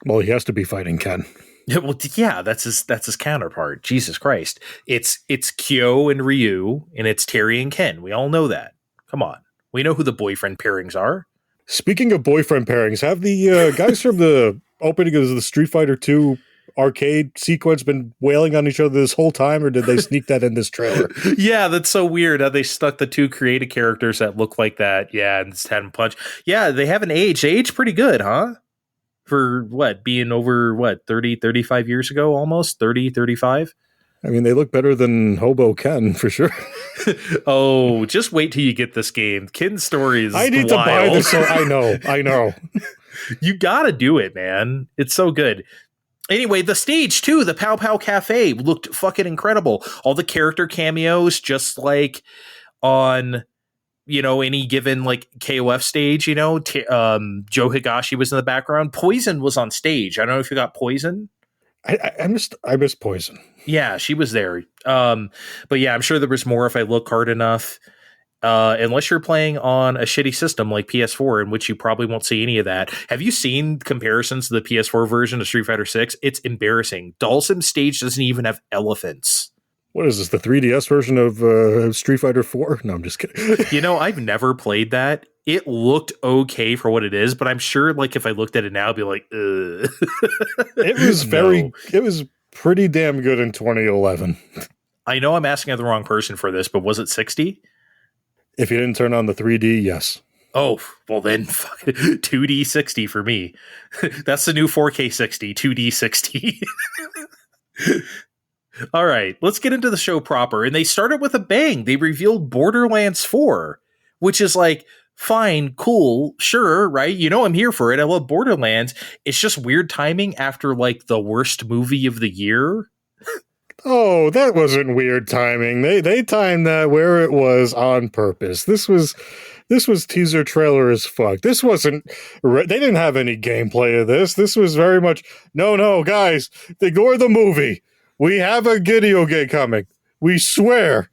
[SPEAKER 3] Well, he has to be fighting Ken.
[SPEAKER 2] Well, yeah, that's his counterpart. Jesus Christ. It's Kyo and Ryu, and it's Terry and Ken. We all know that. Come on. We know who the boyfriend pairings are.
[SPEAKER 3] Speaking of boyfriend pairings, have the guys from the opening of the Street Fighter 2 arcade sequence been wailing on each other this whole time, or did they sneak that in this trailer?
[SPEAKER 2] Yeah, that's so weird how they stuck the two creative characters that look like that. Yeah, and just had them punch. Yeah, they haven't aged. They aged pretty good, huh? For what, being over, 30, 35 years ago, almost? 30, 35?
[SPEAKER 3] I mean, they look better than Hobo Ken, for sure.
[SPEAKER 2] Oh, just wait till you get this game. Ken's story is
[SPEAKER 3] I need
[SPEAKER 2] wild.
[SPEAKER 3] to buy this. I know.
[SPEAKER 2] You gotta do it, man. It's so good. Anyway, the stage, too, the Pow Pow Cafe, looked fucking incredible. All the character cameos, just like on, any given, like, KOF stage, Joe Higashi was in the background. Poison was on stage. I don't know if you got Poison.
[SPEAKER 3] I missed Poison.
[SPEAKER 2] Yeah, she was there. But yeah, I'm sure there was more if I look hard enough. Unless you're playing on a shitty system like PS4, in which you probably won't see any of that. Have you seen comparisons to the PS4 version of Street Fighter 6? It's embarrassing. Dhalsim's stage doesn't even have elephants.
[SPEAKER 3] What is this, the 3DS version of Street Fighter 4? No, I'm just kidding.
[SPEAKER 2] I've never played that. It looked okay for what it is, but I'm sure, like, if I looked at it now, I'd be like, ugh.
[SPEAKER 3] It was pretty damn good in 2011.
[SPEAKER 2] I know I'm asking the wrong person for this, but was it 60?
[SPEAKER 3] If you didn't turn on the 3D, yes.
[SPEAKER 2] Oh, well then, 2D-60 for me. That's the new 4K 60, 2D-60. All right, let's get into the show proper. And they started with a bang. They revealed Borderlands 4, which is like, fine, cool, sure, right? I'm here for it. I love Borderlands. It's just weird timing after, like, the worst movie of the year.
[SPEAKER 3] Oh, that wasn't weird timing. They timed that where it was on purpose. This was teaser trailer as fuck. This wasn't. They didn't have any gameplay of this. This was very much no, guys. Ignore the movie. We have a video game coming. We swear.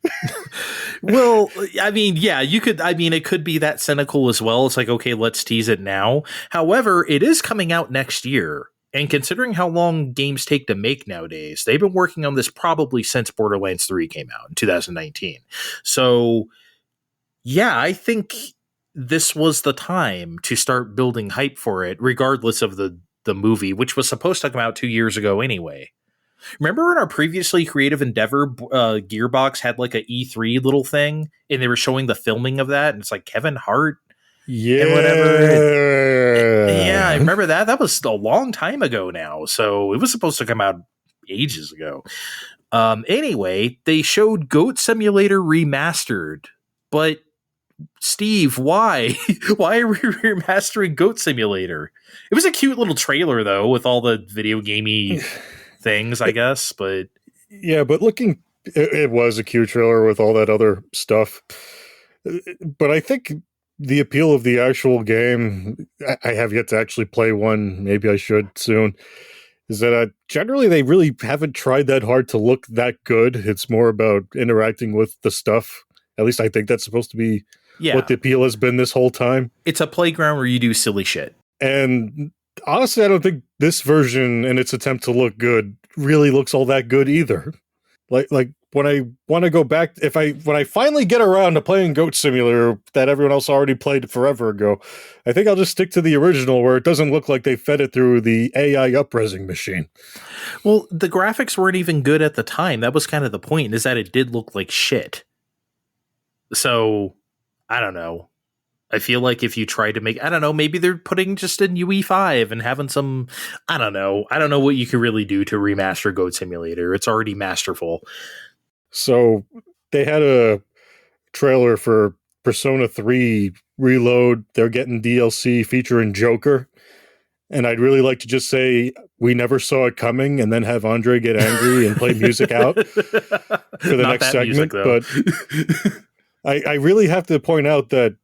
[SPEAKER 2] Well, I mean, yeah, you could. I mean, it could be that cynical as well. It's like, okay, let's tease it now. However, it is coming out next year. And considering how long games take to make nowadays, they've been working on this probably since Borderlands 3 came out in 2019. So, yeah, I think this was the time to start building hype for it, regardless of the movie, which was supposed to come out 2 years ago anyway. Remember in our previously creative endeavor, Gearbox had like a E3 little thing, and they were showing the filming of that, and it's like Kevin Hart and whatever. Yeah, I remember that. That was a long time ago now, so it was supposed to come out ages ago. Anyway, they showed Goat Simulator Remastered, but Steve, why? Why are we remastering Goat Simulator? It was a cute little trailer, though, with all the video gamey things, I guess. But
[SPEAKER 3] yeah, but it was a cute trailer with all that other stuff. But I think the appeal of the actual game, I have yet to actually play one. Maybe I should soon. Is that generally they really haven't tried that hard to look that good. It's more about interacting with the stuff. At least I think that's supposed to be what the appeal has been this whole time.
[SPEAKER 2] It's a playground where you do silly shit.
[SPEAKER 3] And honestly, I don't think this version, in its attempt to look good, really looks all that good either. Like when I want to go back, when I finally get around to playing Goat Simulator that everyone else already played forever ago, I think I'll just stick to the original where it doesn't look like they fed it through the AI up-resing machine.
[SPEAKER 2] Well, the graphics weren't even good at the time. That was kind of the point, is that it did look like shit. So, I don't know. I feel like if you try to make, I don't know, maybe they're putting just in UE5 and having some, I don't know. I don't know what you could really do to remaster Goat Simulator. It's already masterful.
[SPEAKER 3] So they had a trailer for Persona 3 Reload. They're getting DLC featuring Joker. And I'd really like to just say we never saw it coming and then have Andre get angry and play music out for the next segment. But I really have to point out that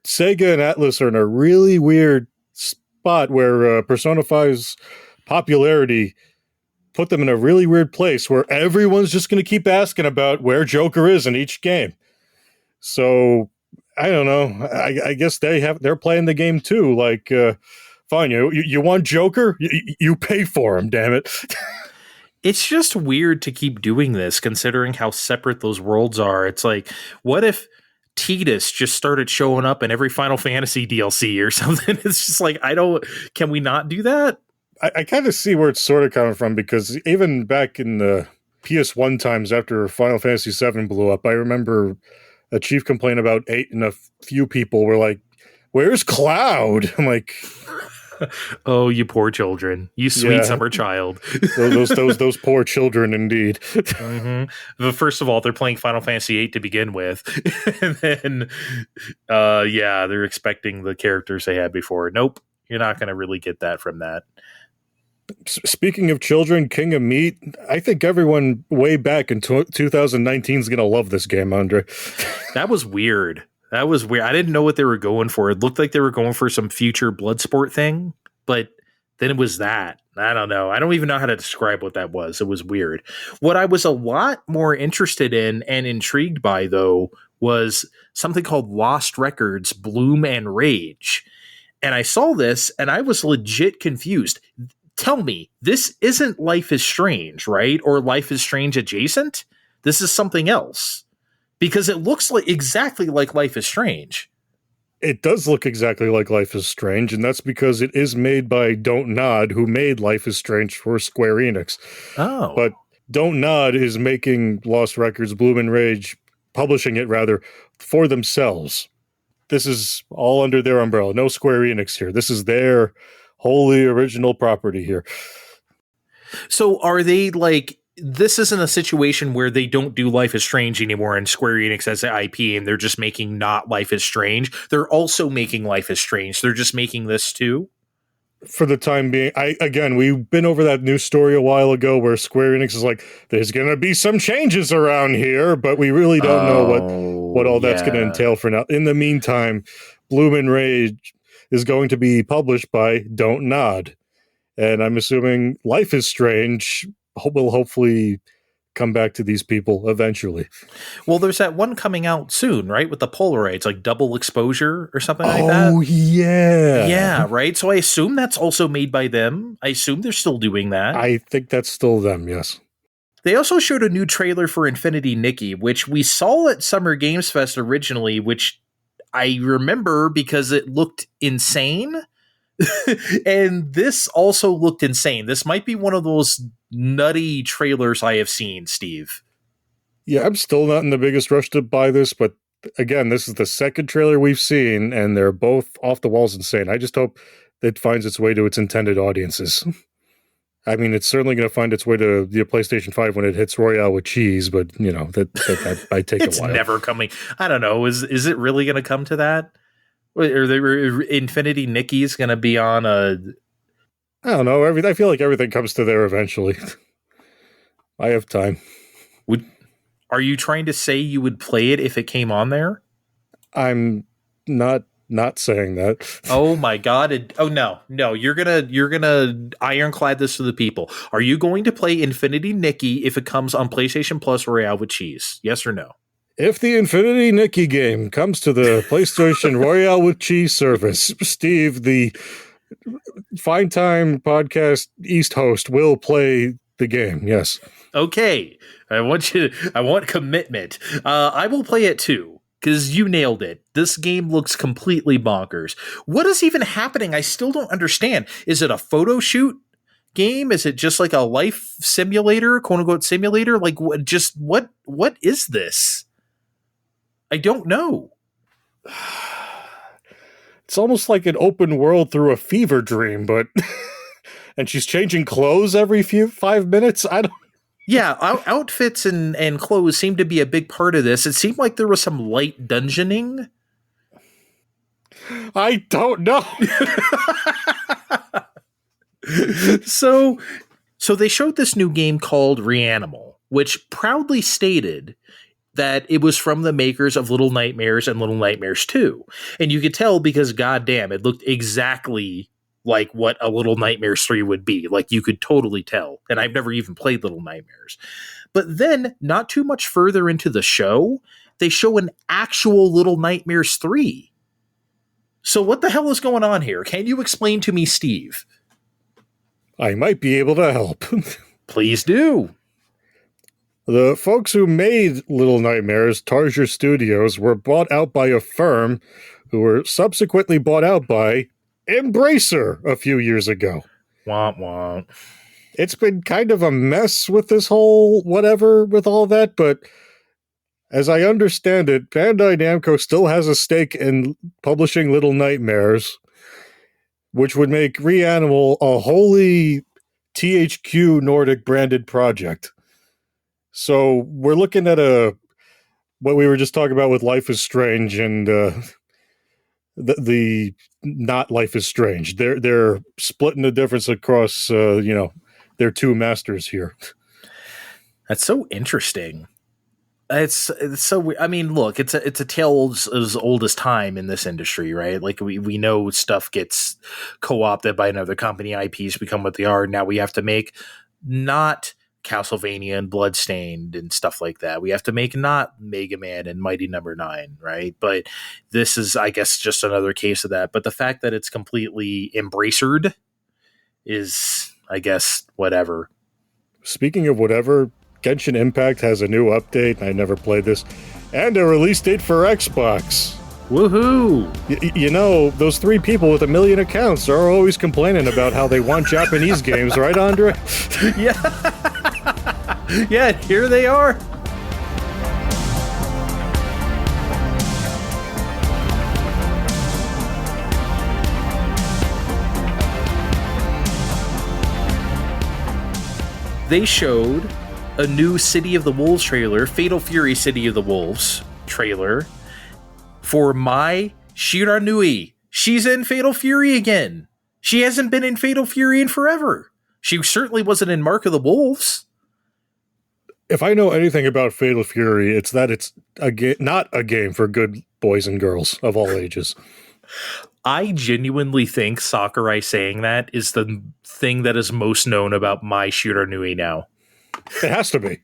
[SPEAKER 3] Sega and Atlus are in a really weird spot where Persona 5's popularity put them in a really weird place where everyone's just going to keep asking about where Joker is in each game. So I don't know. I guess they're playing the game too. Like, fine, you want Joker? You pay for him, damn it.
[SPEAKER 2] It's just weird to keep doing this, considering how separate those worlds are. It's like, what if Tidus just started showing up in every Final Fantasy DLC or something? It's just like, can we not do that?
[SPEAKER 3] I kind of see where it's sort of coming from, because even back in the PS1 times after Final Fantasy VII blew up, I remember a chief complaint about 8 and a few people were like, where's Cloud? I'm like,
[SPEAKER 2] oh, you poor children, you sweet summer child.
[SPEAKER 3] those poor children indeed.
[SPEAKER 2] Mm-hmm. But first of all, they're playing Final Fantasy VIII to begin with, and then they're expecting the characters they had before. Nope, you're not going to really get that from that.
[SPEAKER 3] Speaking of children, King of Meat, I think everyone way back in 2019 is going to love this game, Andre.
[SPEAKER 2] That was weird. I didn't know what they were going for. It looked like they were going for some future Bloodsport thing, but then it was that. I don't know. I don't even know how to describe what that was. It was weird. What I was a lot more interested in and intrigued by, though, was something called Lost Records, Bloom and Rage. And I saw this, and I was legit confused. Tell me, this isn't Life is Strange, right? Or Life is Strange adjacent? This is something else. Because it looks like exactly like Life is Strange.
[SPEAKER 3] It does look exactly like Life is Strange, and that's because it is made by Don't Nod, who made Life is Strange for Square Enix.
[SPEAKER 2] Oh.
[SPEAKER 3] But Don't Nod is making Lost Records, Bloom and Rage, publishing it rather, for themselves. This is all under their umbrella. No Square Enix here. This is their wholly original property here.
[SPEAKER 2] So are they like, this isn't a situation where they don't do Life is Strange anymore and Square Enix has the IP and they're just making not Life is Strange. They're also making Life is Strange. They're just making this too?
[SPEAKER 3] For the time being, we've been over that news story a while ago where Square Enix is like, there's going to be some changes around here, but we really don't know what all that's going to entail for now. In the meantime, Bloom and Rage is going to be published by Don't Nod. And I'm assuming Life is Strange will hopefully come back to these people eventually.
[SPEAKER 2] Well, there's that one coming out soon, right? With the Polaroids, like Double Exposure or something like that.
[SPEAKER 3] Oh, yeah.
[SPEAKER 2] Yeah, right? So I assume that's also made by them. I assume they're still doing that.
[SPEAKER 3] I think that's still them, yes.
[SPEAKER 2] They also showed a new trailer for Infinity Nikki, which we saw at Summer Games Fest originally, which I remember because it looked insane. And this also looked insane. This might be one of those nutty trailers I have seen, Steve.
[SPEAKER 3] Yeah, I'm still not in the biggest rush to buy this, but again, this is the second trailer we've seen, and they're both off the walls insane. I just hope it finds its way to its intended audiences. I mean, it's certainly going to find its way to the PlayStation 5 when it hits Royale with cheese, but, that might take a while.
[SPEAKER 2] It's never coming. I don't know. Is it really going to come to that? Or Infinity Nikki's going to be on a...
[SPEAKER 3] I don't know. I feel like everything comes to there eventually. I have time.
[SPEAKER 2] Are you trying to say you would play it if it came on there?
[SPEAKER 3] I'm not saying that.
[SPEAKER 2] Oh my God. No, you're gonna ironclad this to the people. Are you going to play Infinity Nikki if it comes on PlayStation Plus Royale with cheese? Yes or no?
[SPEAKER 3] If the Infinity Nikki game comes to the PlayStation Royale with cheese service, Steve, the Fine Time Podcast East host, will play the game. Yes.
[SPEAKER 2] Okay. I want commitment. I will play it too, because you nailed it. This game looks completely bonkers. What is even happening? I still don't understand. Is it a photo shoot game? Is it just like a life simulator, quote unquote simulator? Like what is this? I don't know.
[SPEAKER 3] It's almost like an open world through a fever dream, but and she's changing clothes every 5 minutes. I don't.
[SPEAKER 2] Yeah, outfits and clothes seem to be a big part of this. It seemed like there was some light dungeoning.
[SPEAKER 3] I don't know.
[SPEAKER 2] So they showed this new game called Reanimal, which proudly stated that it was from the makers of Little Nightmares and Little Nightmares 2. And you could tell because, goddamn, it looked exactly like what a Little Nightmares 3 would be. Like, you could totally tell. And I've never even played Little Nightmares. But then, not too much further into the show, they show an actual Little Nightmares 3. So what the hell is going on here? Can you explain to me, Steve?
[SPEAKER 3] I might be able to help.
[SPEAKER 2] Please do.
[SPEAKER 3] The folks who made Little Nightmares, Tarsier Studios, were bought out by a firm who were subsequently bought out by Embracer a few years ago.
[SPEAKER 2] Womp womp.
[SPEAKER 3] It's been kind of a mess with this whole whatever with all that, but as I understand it, Bandai Namco still has a stake in publishing Little Nightmares, which would make Reanimal a wholly THQ Nordic branded project. So we're looking at what we were just talking about with Life is Strange and the not Life is Strange. They're splitting the difference across their two masters here.
[SPEAKER 2] That's so interesting. It's so. I mean, look, it's a tale as old as time in this industry, right? Like we know stuff gets co-opted by another company, IPs become what they are. Now we have to make not Castlevania and Bloodstained and stuff like that. We have to make not Mega Man and Mighty Number 9, right? But this is, I guess, just another case of that. But the fact that it's completely embracered is, I guess, whatever. Speaking
[SPEAKER 3] of whatever, Genshin Impact has a new update. I never played this. And a release date for Xbox.
[SPEAKER 2] Woohoo!
[SPEAKER 3] You know, those 3 people with 1 million accounts are always complaining about how they want Japanese games, right, Andre?
[SPEAKER 2] Yeah. Yeah, here they are. They showed a new City of the Wolves trailer, Fatal Fury City of the Wolves trailer, for Mai Shiranui. She's in Fatal Fury again. She hasn't been in Fatal Fury in forever. She certainly wasn't in Mark of the Wolves.
[SPEAKER 3] If I know anything about Fatal Fury, it's that it's not a game for good boys and girls of all ages.
[SPEAKER 2] I genuinely think Sakurai saying that is the thing that is most known about Mai Shiranui now.
[SPEAKER 3] It has to be.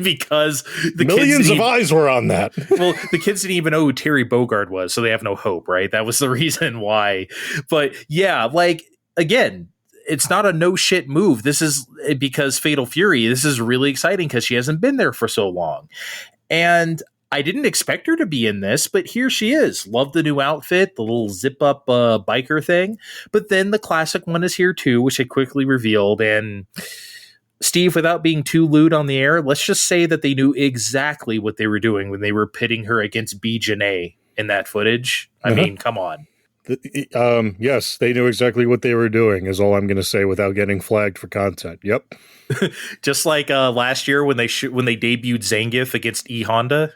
[SPEAKER 2] Because the
[SPEAKER 3] millions of eyes were on that.
[SPEAKER 2] Well, the kids didn't even know who Terry Bogard was, so they have no hope, right? That was the reason why. But yeah, like, again, it's not a no shit move. This is because Fatal Fury, this is really exciting because she hasn't been there for so long. And I didn't expect her to be in this, but here she is. Love the new outfit, the little zip up biker thing. But then the classic one is here too, which I quickly revealed. And Steve, without being too lewd on the air, let's just say that they knew exactly what they were doing when they were pitting her against B. Janae in that footage. I mean, come on.
[SPEAKER 3] Yes, they knew exactly what they were doing, is all I'm going to say without getting flagged for content. Yep.
[SPEAKER 2] Just like last year when they debuted Zangief against E Honda.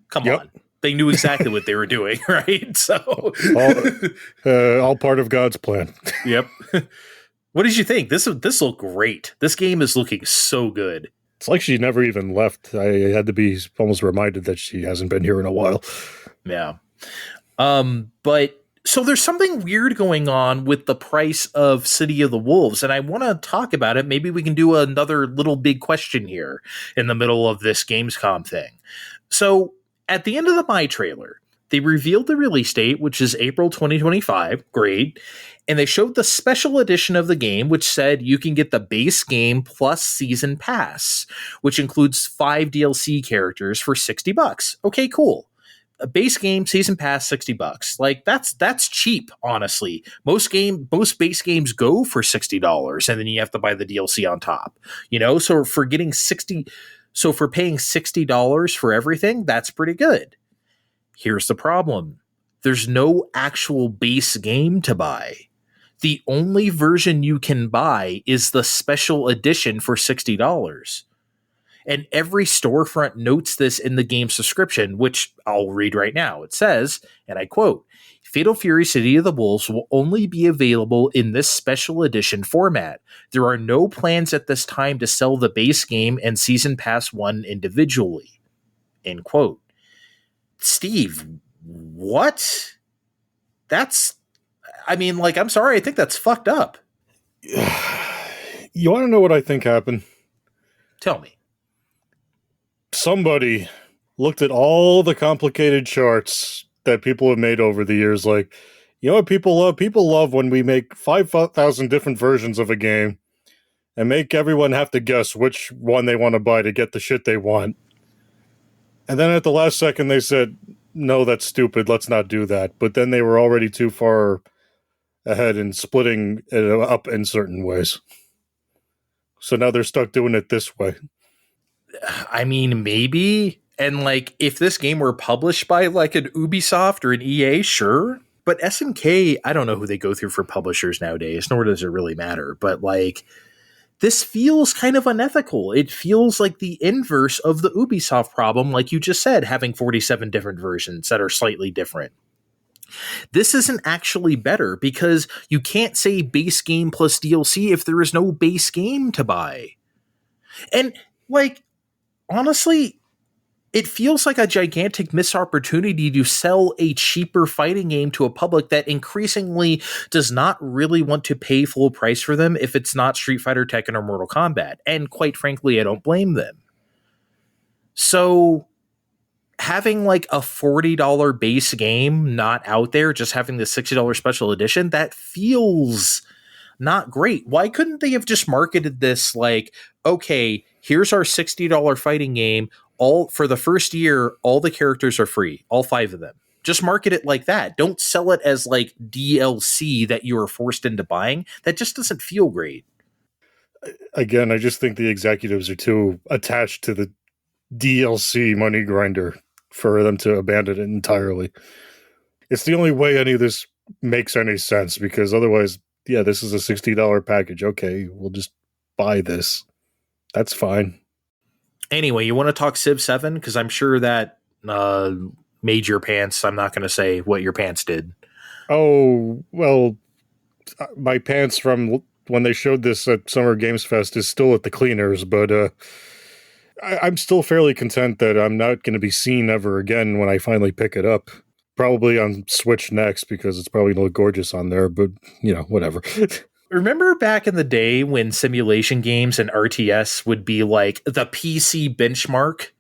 [SPEAKER 2] Come on. They knew exactly what they were doing, right? So
[SPEAKER 3] all part of God's plan.
[SPEAKER 2] Yep. What did you think? This looked great. This game is looking so good.
[SPEAKER 3] It's like she never even left. I had to be almost reminded that she hasn't been here in a while.
[SPEAKER 2] Yeah. But so there's something weird going on with the price of City of the Wolves, and I want to talk about it. Maybe we can do another little big question here in the middle of this Gamescom thing. So at the end of the My trailer, they revealed the release date, which is April 2025. Great. And they showed the special edition of the game, which said you can get the base game plus season pass, which includes 5 DLC characters for $60. Okay, cool. A base game, season pass, $60. Like that's cheap, honestly. Most base games go for $60, and then you have to buy the DLC on top. So for paying $60 for everything, that's pretty good. Here's the problem. There's no actual base game to buy. The only version you can buy is the special edition for $60. And every storefront notes this in the game subscription, which I'll read right now. It says, and I quote, Fatal Fury City of the Wolves will only be available in this special edition format. There are no plans at this time to sell the base game and Season Pass 1 individually. End quote. Steve, what? I'm sorry, I think that's fucked up.
[SPEAKER 3] You want to know what I think happened?
[SPEAKER 2] Tell me.
[SPEAKER 3] Somebody looked at all the complicated charts that people have made over the years, like, you know what people love? People love when we make 5,000 different versions of a game and make everyone have to guess which one they want to buy to get the shit they want. And then at the last second they said, no, that's stupid, let's not do that. But then they were already too far ahead and splitting it up in certain ways. So now they're stuck doing it this way.
[SPEAKER 2] I mean, maybe. And if this game were published by an Ubisoft or an EA, sure. But SNK, I don't know who they go through for publishers nowadays, nor does it really matter. But this feels kind of unethical. It feels like the inverse of the Ubisoft problem, like you just said, having 47 different versions that are slightly different. This isn't actually better because you can't say base game plus DLC if there is no base game to buy. And honestly, it feels like a gigantic missed opportunity to sell a cheaper fighting game to a public that increasingly does not really want to pay full price for them if it's not Street Fighter, Tekken, or Mortal Kombat. And quite frankly, I don't blame them. So having a $40 base game not out there, just having the $60 special edition, that feels not great. Why couldn't they have just marketed this okay, here's our $60 fighting game. All for the first year, all the characters are free, all 5 of them. Just market it like that. Don't sell it as DLC that you are forced into buying. That just doesn't feel great.
[SPEAKER 3] Again, I just think the executives are too attached to the DLC money grinder for them to abandon it entirely. It's the only way any of this makes any sense, because otherwise, yeah, this is a $60 package. Okay, we'll just buy this. That's fine.
[SPEAKER 2] Anyway, you want to talk Civ 7? Because I'm sure that made your pants. I'm not going to say what your pants did.
[SPEAKER 3] Oh, well, my pants from when they showed this at Summer Games Fest is still at the cleaners, but I'm still fairly content that I'm not going to be seen ever again when I finally pick it up. Probably on Switch next, because it's probably going to look gorgeous on there, but, whatever.
[SPEAKER 2] Remember back in the day when simulation games and RTS would be the PC benchmark,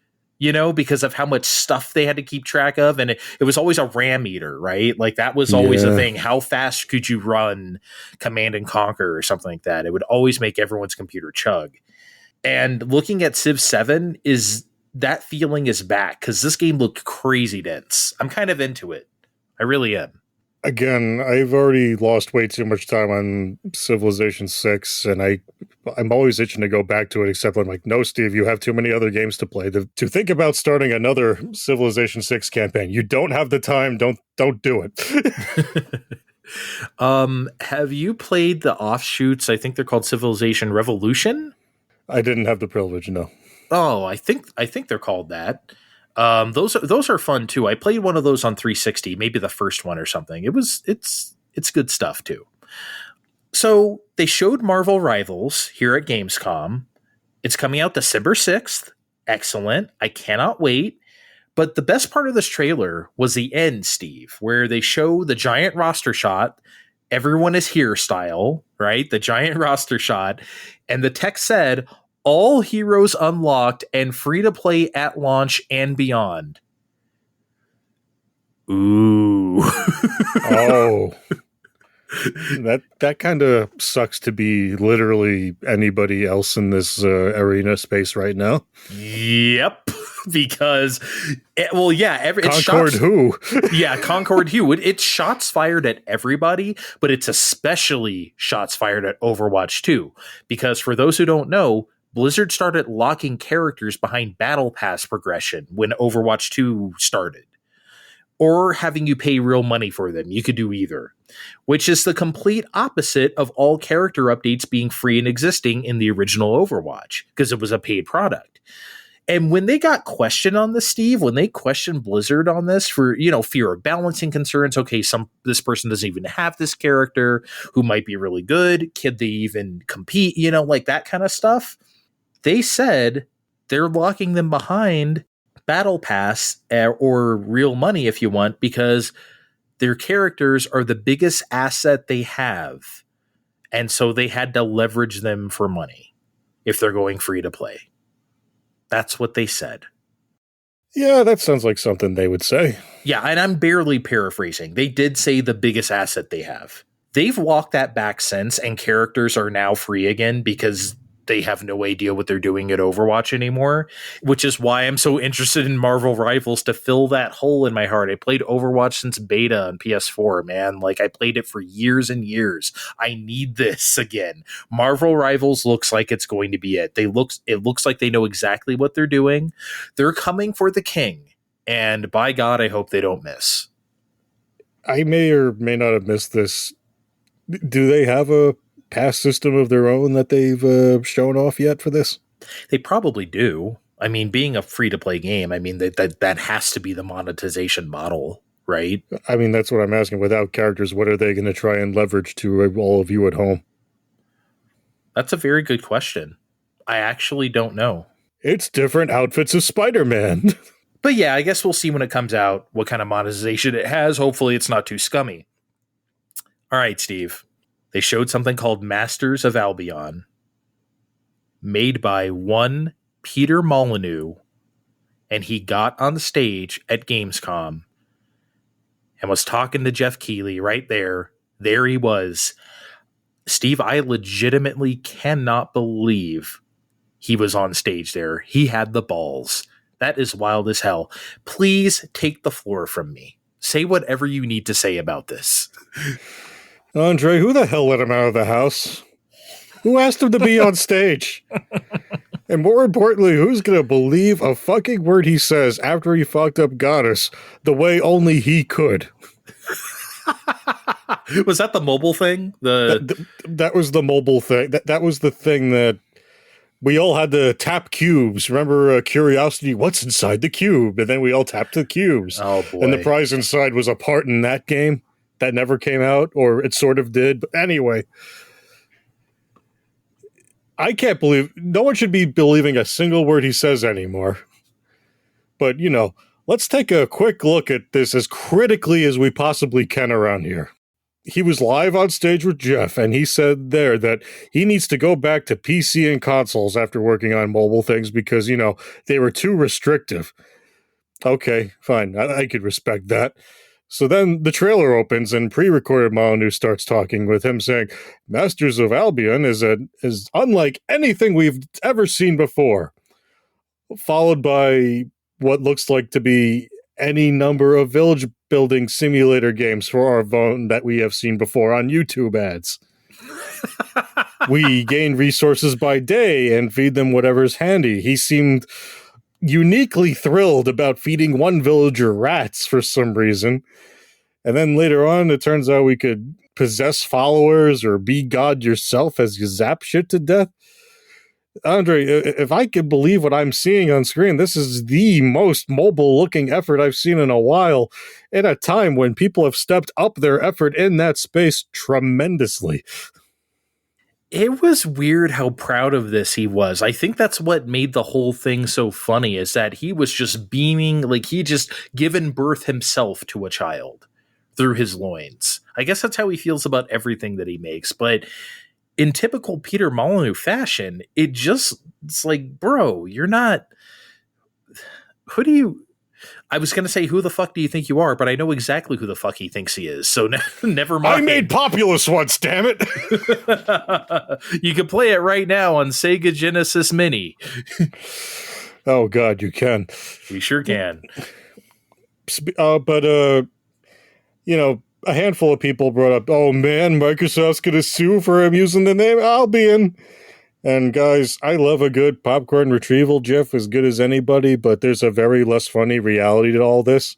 [SPEAKER 2] because of how much stuff they had to keep track of? And it was always a RAM meter, right? That was always a thing. How fast could you run Command and Conquer or something like that? It would always make everyone's computer chug. And looking at Civ 7 that feeling is back, because this game looked crazy dense. I'm kind of into it. I really am.
[SPEAKER 3] Again, I've already lost way too much time on Civilization 6, and I I'm always itching to go back to it, except I'm like, no, Steve, you have too many other games to play. To think about starting another Civilization 6 campaign, you don't have the time. Don't do it.
[SPEAKER 2] Have you played the offshoots? I think they're called Civilization Revolution.
[SPEAKER 3] I didn't have the privilege, no.
[SPEAKER 2] Oh, I think they're called that. Those are fun too. I played one of those on 360, maybe the first one or something. It's good stuff too. So they showed Marvel Rivals here at Gamescom. It's coming out December 6th. Excellent. I cannot wait. But the best part of this trailer was the end, Steve, where they show the giant roster shot. Everyone is here style, right? The giant roster shot. And the text said, all heroes unlocked and free to play at launch and beyond. Ooh.
[SPEAKER 3] Oh. That kind of sucks to be literally anybody else in this arena space right now.
[SPEAKER 2] Yep. Because, it's
[SPEAKER 3] Concord who?
[SPEAKER 2] Yeah, Concord who. It's shots fired at everybody, but it's especially shots fired at Overwatch 2. Because for those who don't know, Blizzard started locking characters behind Battle Pass progression when Overwatch 2 started. Or having you pay real money for them. You could do either. Which is the complete opposite of all character updates being free and existing in the original Overwatch, because it was a paid product. And when they got questioned on this, Steve, when they questioned Blizzard on this for, fear of balancing concerns, okay, this person doesn't even have this character who might be really good. Could they even compete? Like that kind of stuff. They said they're locking them behind Battle Pass or real money if you want, because their characters are the biggest asset they have. And so they had to leverage them for money if they're going free to play. That's what they said.
[SPEAKER 3] Yeah, that sounds like something they would say.
[SPEAKER 2] Yeah, and I'm barely paraphrasing. They did say the biggest asset they have. They've walked that back since, and characters are now free again because they have no idea what they're doing at Overwatch anymore, which is why I'm so interested in Marvel Rivals to fill that hole in my heart. I played Overwatch since beta on PS4, man. Like, I played it for years and years. I need this again. Marvel Rivals looks like it's going to be it. It looks like they know exactly what they're doing. They're coming for the king, and by God, I hope they don't miss.
[SPEAKER 3] I may or may not have missed this. Do they have a pass system of their own that they've shown off yet for this?
[SPEAKER 2] They probably do. I mean, being a free-to-play game, I mean, that has to be the monetization model, right?
[SPEAKER 3] I mean, that's what I'm asking. Without characters, what are they going to try and leverage to all of you at home?
[SPEAKER 2] That's a very good question. I actually don't know.
[SPEAKER 3] It's different outfits of Spider-Man.
[SPEAKER 2] But yeah, I guess we'll see when it comes out what kind of monetization it has. Hopefully it's not too scummy. All right, Steve. They showed something called Masters of Albion, made by one Peter Molyneux, and he got on the stage at Gamescom and was talking to Jeff Keighley right there. There he was. Steve, I legitimately cannot believe he was on stage there. He had the balls. That is wild as hell. Please take the floor from me. Say whatever you need to say about this.
[SPEAKER 3] Andre, who the hell let him out of the house? Who asked him to be on stage? And more importantly, who's going to believe a fucking word he says after he fucked up Goddess the way only he could?
[SPEAKER 2] Was that the mobile thing?
[SPEAKER 3] That was the mobile thing. That was the thing that we all had to tap cubes. Remember Curiosity? What's inside the cube? And then we all tapped the cubes.
[SPEAKER 2] Oh, boy.
[SPEAKER 3] And the prize inside was a part in that game that never came out, or it sort of did. But anyway, I can't believe no one should be believing a single word he says anymore. But, let's take a quick look at this as critically as we possibly can around here. He was live on stage with Jeff, and he said there that he needs to go back to PC and consoles after working on mobile things because, they were too restrictive. Okay, fine. I could respect that. So then the trailer opens and pre-recorded Molyneux starts talking with him saying, Masters of Albion is unlike anything we've ever seen before. Followed by what looks like to be any number of village building simulator games for our phone that we have seen before on YouTube ads. We gain resources by day and feed them whatever's handy. He seemed uniquely thrilled about feeding one villager rats for some reason. And then later on, it turns out we could possess followers or be God yourself as you zap shit to death. Andre, if I could believe what I'm seeing on screen, this is the most mobile-looking effort I've seen in a while, at a time when people have stepped up their effort in that space tremendously.
[SPEAKER 2] It was weird how proud of this he was. I think that's what made the whole thing so funny, is that he was just beaming, like he just given birth himself to a child through his loins. I guess that's how he feels about everything that he makes. But in typical Peter Molyneux fashion, it's like, bro, you're not... I was going to say, who the fuck do you think you are? But I know exactly who the fuck he thinks he is. So never mind.
[SPEAKER 3] I made Populous once, damn it.
[SPEAKER 2] You can play it right now on Sega Genesis Mini.
[SPEAKER 3] Oh, God, you can.
[SPEAKER 2] We sure can.
[SPEAKER 3] But a handful of people brought up, oh, man, Microsoft's going to sue for him using the name Albion. And guys, I love a good popcorn retrieval GIF as good as anybody, but there's a very less funny reality to all this,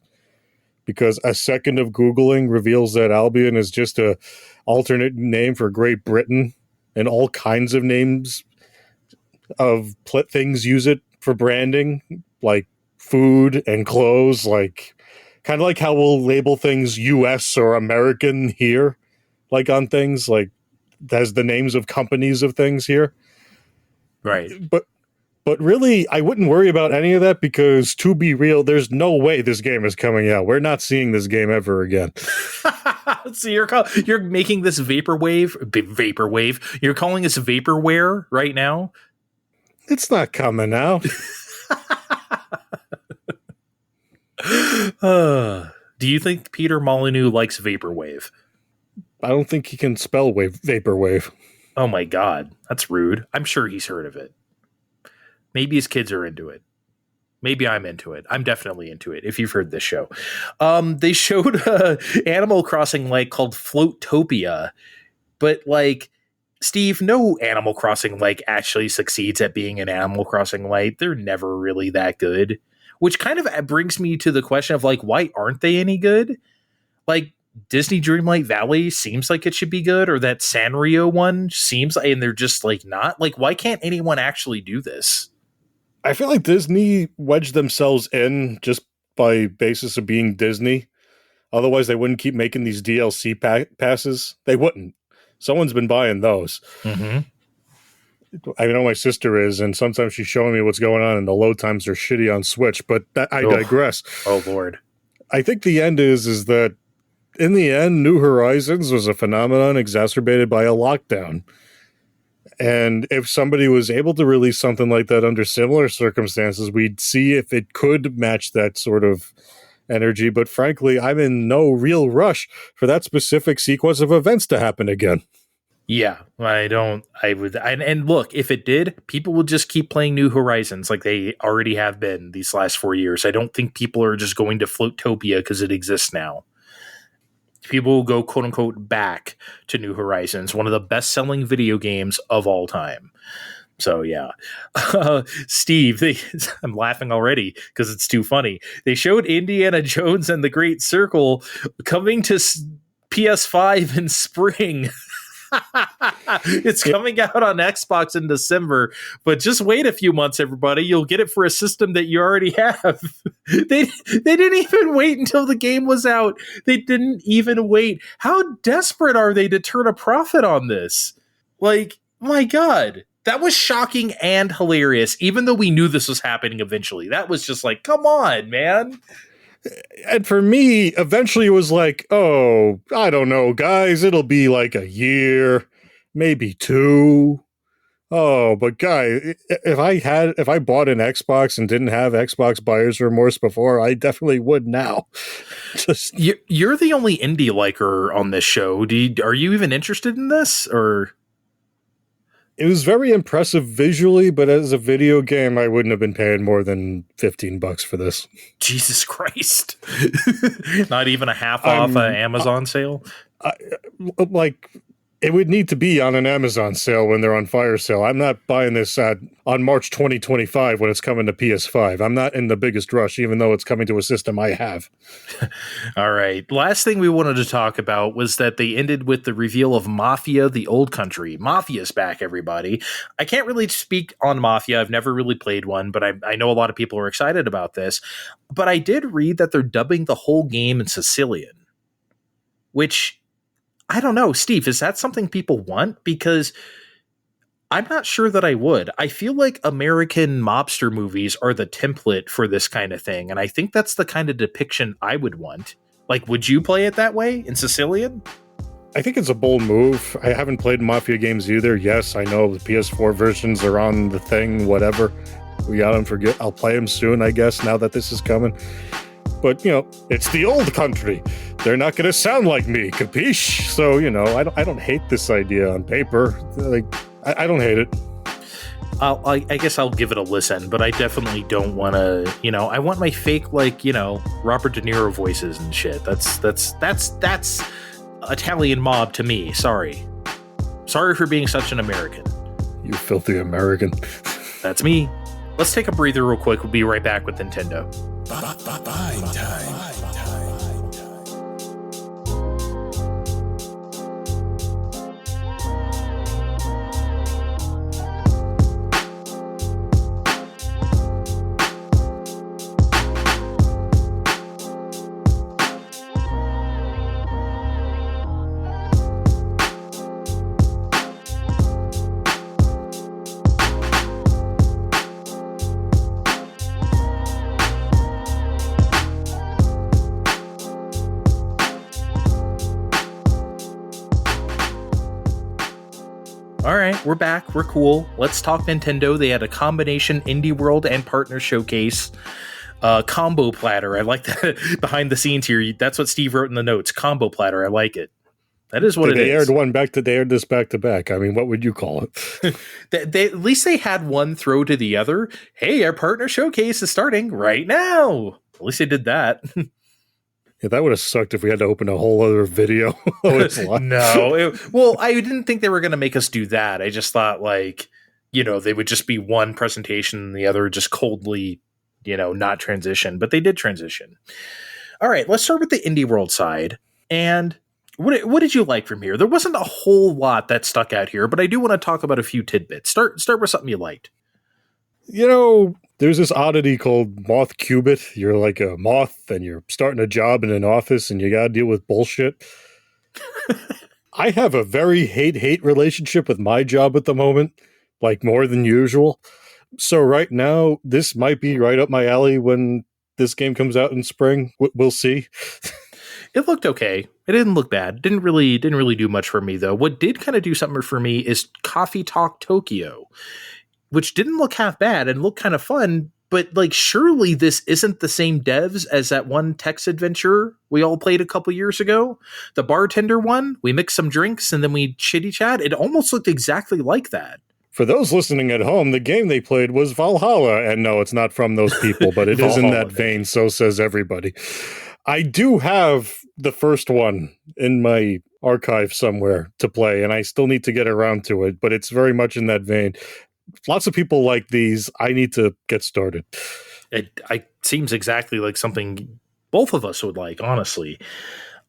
[SPEAKER 3] because a second of Googling reveals that Albion is just a alternate name for Great Britain, and all kinds of names of things use it for branding, like food and clothes, like kind of like how we'll label things US or American here, like on things, like has the names of companies of things here.
[SPEAKER 2] Right.
[SPEAKER 3] But really, I wouldn't worry about any of that, because to be real, there's no way this game is coming out. We're not seeing this game ever again.
[SPEAKER 2] So you're making this vaporwave. You're calling this vaporware right now?
[SPEAKER 3] It's not coming out.
[SPEAKER 2] Do you think Peter Molyneux likes vaporwave?
[SPEAKER 3] I don't think he can spell vaporwave.
[SPEAKER 2] Oh my God, that's rude. I'm sure he's heard of it. Maybe his kids are into it. Maybe I'm into it. I'm definitely into it, if you've heard this show. They showed Animal Crossing like called Floatopia, but like, Steve, no Animal Crossing like actually succeeds at being an Animal Crossing light. They're never really that good, which kind of brings me to the question of like, why aren't they any good? Like, Disney Dreamlight Valley seems like it should be good, or that Sanrio one seems like, and they're just like not. Like, why can't anyone actually do this?
[SPEAKER 3] I feel like Disney wedged themselves in just by basis of being Disney. Otherwise, they wouldn't keep making these DLC passes. They wouldn't. Someone's been buying those.
[SPEAKER 2] Mm-hmm.
[SPEAKER 3] I know my sister is, and sometimes she's showing me what's going on, and the load times are shitty on Switch. But I digress.
[SPEAKER 2] Oh Lord!
[SPEAKER 3] I think the end is that in the end, New Horizons was a phenomenon exacerbated by a lockdown. And if somebody was able to release something like that under similar circumstances, we'd see if it could match that sort of energy. But frankly, I'm in no real rush for that specific sequence of events to happen again.
[SPEAKER 2] Yeah, and look, if it did, people would just keep playing New Horizons like they already have been these last 4 years. I don't think people are just going to Floatopia because it exists now. People will go, quote unquote, back to New Horizons, one of the best selling video games of all time. So, yeah. Steve, I'm laughing already because it's too funny. They showed Indiana Jones and the Great Circle coming to PS5 in spring. It's coming out on Xbox in December, but just wait a few months, everybody. You'll get it for a system that you already have. They didn't even wait until the game was out. They didn't even wait. How desperate are they to turn a profit on this? Like, my God, that was shocking and hilarious, even though we knew this was happening eventually. That was just like, come on, man.
[SPEAKER 3] And for me, eventually it was like, oh, I don't know, guys, it'll be like a year, maybe 2. Oh, but guy, if I bought an Xbox and didn't have Xbox buyer's remorse before, I definitely would now.
[SPEAKER 2] You're the only indie liker on this show. Are you even interested in this, or?
[SPEAKER 3] It was very impressive visually, but as a video game, I wouldn't have been paying more than $15 for this.
[SPEAKER 2] Jesus Christ. Not even a half off an Amazon sale?
[SPEAKER 3] It would need to be on an Amazon sale when they're on fire sale. I'm not buying this on March 2025 when it's coming to PS5. I'm not in the biggest rush, even though it's coming to a system I have.
[SPEAKER 2] All right. Last thing we wanted to talk about was that they ended with the reveal of Mafia: The Old Country. Mafia's back, everybody. I can't really speak on Mafia. I've never really played one, but I know a lot of people are excited about this. But I did read that they're dubbing the whole game in Sicilian, which... I don't know, Steve, is that something people want? Because I'm not sure that I would. I feel like American mobster movies are the template for this kind of thing. And I think that's the kind of depiction I would want. Like, would you play it that way in Sicilian?
[SPEAKER 3] I think it's a bold move. I haven't played Mafia games either. Yes, I know the PS4 versions are on the thing, whatever. We got them for good. I'll play them soon, I guess, now that this is coming. But, it's the old country. They're not going to sound like me, capiche? So, I don't hate this idea on paper. Like, I don't hate it.
[SPEAKER 2] I guess I'll give it a listen, but I definitely don't want to, I want my fake, Robert De Niro voices and shit. That's Italian mob to me. Sorry for being such an American.
[SPEAKER 3] You filthy American.
[SPEAKER 2] That's me. Let's take a breather real quick. We'll be right back with Nintendo.
[SPEAKER 1] Fine time.
[SPEAKER 2] All right, we're back. We're cool. Let's talk Nintendo. They had a combination Indie World and Partner Showcase. Combo platter. I like that behind the scenes here. That's what Steve wrote in the notes. Combo platter. I like it. That is what it is.
[SPEAKER 3] They aired this back to back. I mean, what would you call it?
[SPEAKER 2] At least they had one throw to the other. Hey, our Partner Showcase is starting right now. At least they did that.
[SPEAKER 3] Yeah, that would have sucked if we had to open a whole other video.
[SPEAKER 2] No. I didn't think they were going to make us do that. I just thought, they would just be one presentation and the other just coldly, not transition. But they did transition. All right, let's start with the Indie World side. And what did you like from here? There wasn't a whole lot that stuck out here, but I do want to talk about a few tidbits. Start with something you liked.
[SPEAKER 3] There's this oddity called Moth Qubit. You're like a moth and you're starting a job in an office and you got to deal with bullshit. I have a very hate relationship with my job at the moment, like more than usual. So right now, this might be right up my alley when this game comes out in spring. We'll see.
[SPEAKER 2] It looked okay. It didn't look bad. Didn't really do much for me, though. What did kind of do something for me is Coffee Talk Tokyo, which didn't look half bad and looked kind of fun, but surely this isn't the same devs as that one text adventure we all played a couple years ago. The bartender one, we mixed some drinks and then we chitty chat. It almost looked exactly like that.
[SPEAKER 3] For those listening at home, the game they played was Valhalla, and no, it's not from those people, but it is in that vein, so says everybody. I do have the first one in my archive somewhere to play, and I still need to get around to it, but it's very much in that vein. Lots of people like these. I need to get started.
[SPEAKER 2] It seems exactly like something both of us would like, honestly.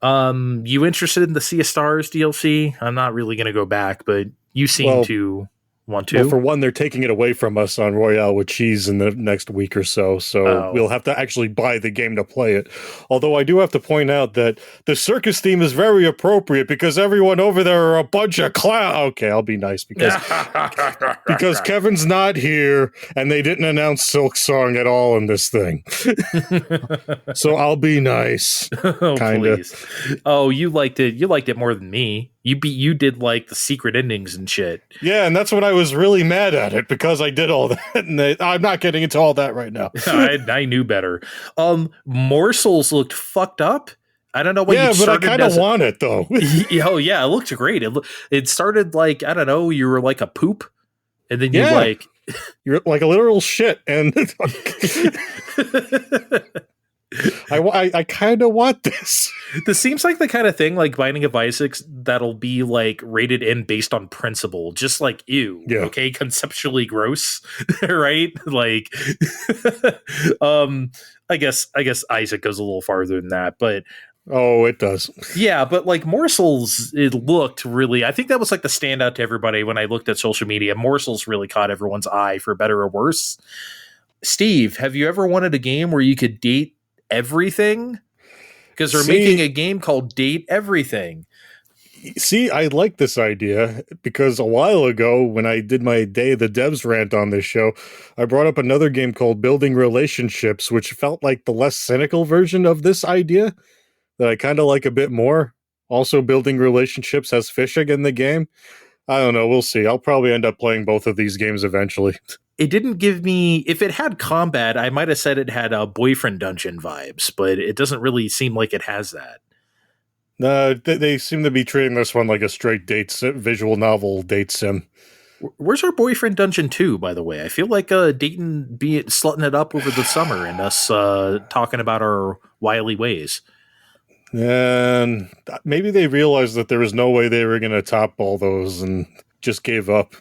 [SPEAKER 2] You interested in the Sea of Stars DLC? I'm not really going to go back, but you seem to want to.
[SPEAKER 3] Well, for one, they're taking it away from us on Royale with Cheese in the next week or so, we'll have to actually buy the game to play it. Although I do have to point out that the circus theme is very appropriate because everyone over there are a bunch of clowns. Okay, I'll be nice because Kevin's not here and they didn't announce Silk Song at all in this thing. So I'll be nice. Kinda.
[SPEAKER 2] Please. Oh, you liked it. You liked it more than me. You did the secret endings and shit.
[SPEAKER 3] Yeah, and that's when I was really mad at it because I did all that. And I'm not getting into all that right now.
[SPEAKER 2] I knew better. Morsels looked fucked up. I don't know what.
[SPEAKER 3] Yeah, but I kind of want it though.
[SPEAKER 2] Oh yeah, it looked great. It started I don't know. You were like a poop, and then you're like a
[SPEAKER 3] literal shit, and I kind of want this.
[SPEAKER 2] This seems like the kind of thing like Binding of Isaac that'll be like rated in based on principle, just like ew,
[SPEAKER 3] Yeah.
[SPEAKER 2] okay, conceptually gross, right? Like, I guess Isaac goes a little farther than that, but
[SPEAKER 3] Oh, it does.
[SPEAKER 2] yeah, but like Morsels, it looked really. I think that was like the standout to everybody when I looked at social media. Morsels really caught everyone's eye, for better or worse. Steve, have you ever wanted a game where you could date everything? Because they're making a game called Date Everything.
[SPEAKER 3] See, I like this idea because a while ago, when I did my Day of the Devs rant on this show, I brought up another game called Building Relationships, which felt like the less cynical version of this idea that I kind of like a bit more. Also, Building Relationships has fishing in the game. I don't know. We'll see. I'll probably end up playing both of these games eventually.
[SPEAKER 2] It didn't give me, if it had combat, I might have said it had boyfriend dungeon vibes, but it doesn't really seem like it has that.
[SPEAKER 3] No, they seem to be treating this one like a straight visual novel date sim.
[SPEAKER 2] Where's our boyfriend dungeon 2, by the way? I feel like Dayton slutting it up over the summer and us talking about our wily ways.
[SPEAKER 3] And maybe they realized that there was no way they were going to top all those and just gave up.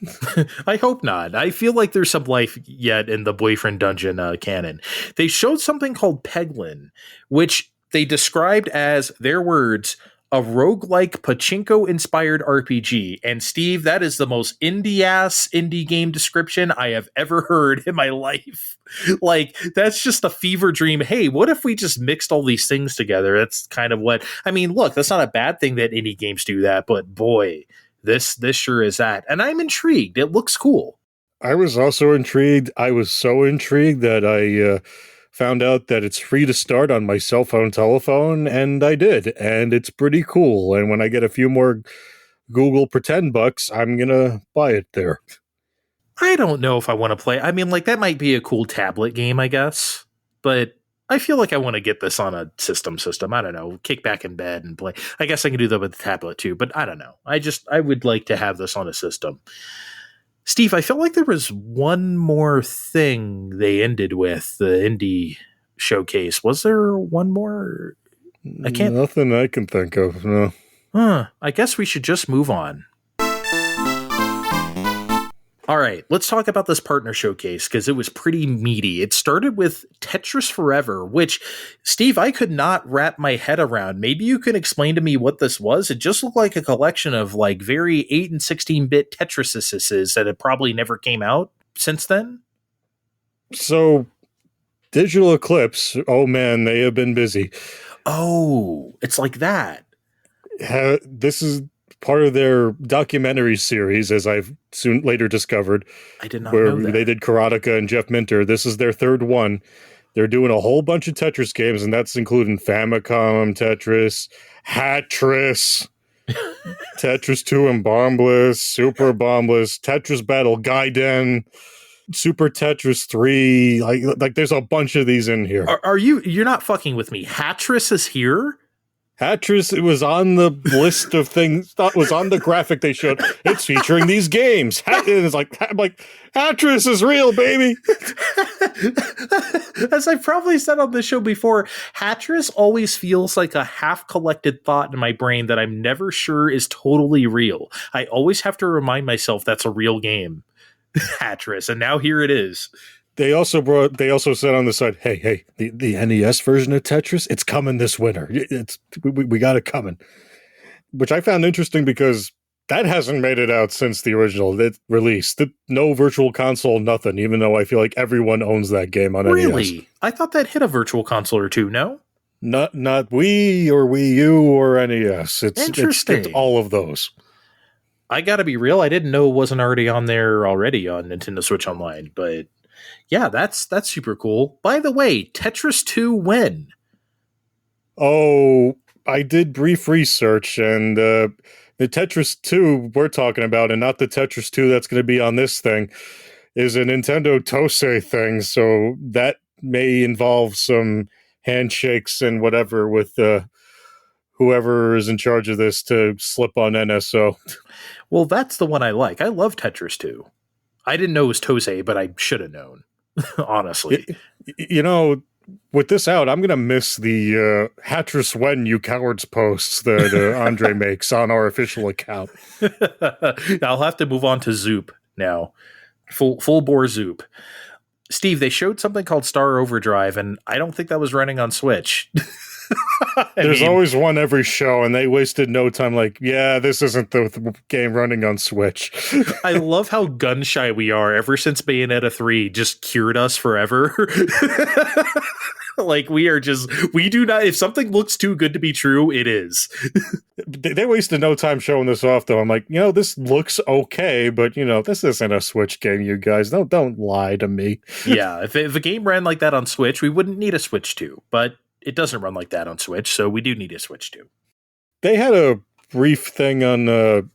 [SPEAKER 2] I hope not. I feel like there's some life yet in the boyfriend dungeon canon. They showed something called Peglin, which they described as, their words, a roguelike pachinko-inspired RPG. And Steve, that is the most indie-ass indie game description I have ever heard in my life. Like, that's just a fever dream. Hey, what if we just mixed all these things together? That's kind of what... I mean, look, that's not a bad thing that indie games do that, but boy... This sure is that. And I'm intrigued. It looks cool.
[SPEAKER 3] I was also intrigued. I was so intrigued that I found out that it's free to start on my cell phone telephone, and I did. And it's pretty cool. And when I get a few more Google pretend bucks, I'm going to buy it there.
[SPEAKER 2] I don't know if I want to play. I mean, like, that might be a cool tablet game, I guess. But I feel like I want to get this on a system. I don't know, kick back in bed and play. I guess I can do that with the tablet too, but I don't know. I would like to have this on a system. Steve, I felt like there was one more thing they ended with, the indie showcase. Was there one more? I can't.
[SPEAKER 3] Nothing I can think of, no.
[SPEAKER 2] I guess we should just move on. All right, let's talk about this partner showcase because it was pretty meaty. It started with Tetris Forever, which, Steve, I could not wrap my head around. Maybe you can explain to me what this was. It just looked like a collection of like very 8 and 16-bit Tetrisises that had probably never came out since then.
[SPEAKER 3] So, Digital Eclipse, oh man, they have been busy.
[SPEAKER 2] Oh, it's like that.
[SPEAKER 3] This is part of their documentary series, as I've soon later discovered.
[SPEAKER 2] I did not know that.
[SPEAKER 3] They did Karateka and Jeff Minter. This is their third one. They're doing a whole bunch of Tetris games, and that's including Famicom Tetris, Hatris, Tetris 2 and Bombless, Super Bombless, Tetris Battle Gaiden, Super Tetris 3. Like there's a bunch of these in here.
[SPEAKER 2] You're not fucking with me. Hatris is here?
[SPEAKER 3] Hatris, it was on the list of things, that was on the graphic they showed. It's featuring these games. It's like, I'm like, Hatris is real, baby.
[SPEAKER 2] As I've probably said on the show before, Hatris always feels like a half-collected thought in my brain that I'm never sure is totally real. I always have to remind myself that's a real game, Hatris, and now here it is.
[SPEAKER 3] They also said on the side, hey, the NES version of Tetris, it's coming this winter. We got it coming. Which I found interesting because that hasn't made it out since the original release. No virtual console, nothing, even though I feel like everyone owns that game on NES.
[SPEAKER 2] Really? I thought that hit a virtual console or two, no?
[SPEAKER 3] Not Wii or Wii U or NES. It's skipped all of those.
[SPEAKER 2] I gotta be real, I didn't know it wasn't already on there already on Nintendo Switch Online, but... yeah, that's super cool. By the way, Tetris 2 when?
[SPEAKER 3] Oh, I did brief research, and the Tetris 2 we're talking about, and not the Tetris 2 that's going to be on this thing, is a Nintendo Tosei thing, so that may involve some handshakes and whatever with whoever is in charge of this to slip on NSO.
[SPEAKER 2] Well, that's the one I like. I love Tetris 2. I didn't know it was Tosei, but I should have known. Honestly,
[SPEAKER 3] you know, with this out, I'm going to miss the Hattress When You Cowards posts that Andre makes on our official account.
[SPEAKER 2] I'll have to move on to Zoop now. Full bore Zoop. Steve, they showed something called Star Overdrive, and I don't think that was running on Switch.
[SPEAKER 3] There's always one every show, and they wasted no time. Like, yeah, this isn't the game running on Switch.
[SPEAKER 2] I love how gun shy we are. Ever since Bayonetta 3 just cured us forever. Like, we do not, if something looks too good to be true, it is.
[SPEAKER 3] They wasted no time showing this off, though. I'm like, this looks okay, but, this isn't a Switch game, you guys. Don't lie to me.
[SPEAKER 2] Yeah, if a game ran like that on Switch, we wouldn't need a Switch 2, but it doesn't run like that on Switch, so we do need a Switch 2.
[SPEAKER 3] They had a brief thing on,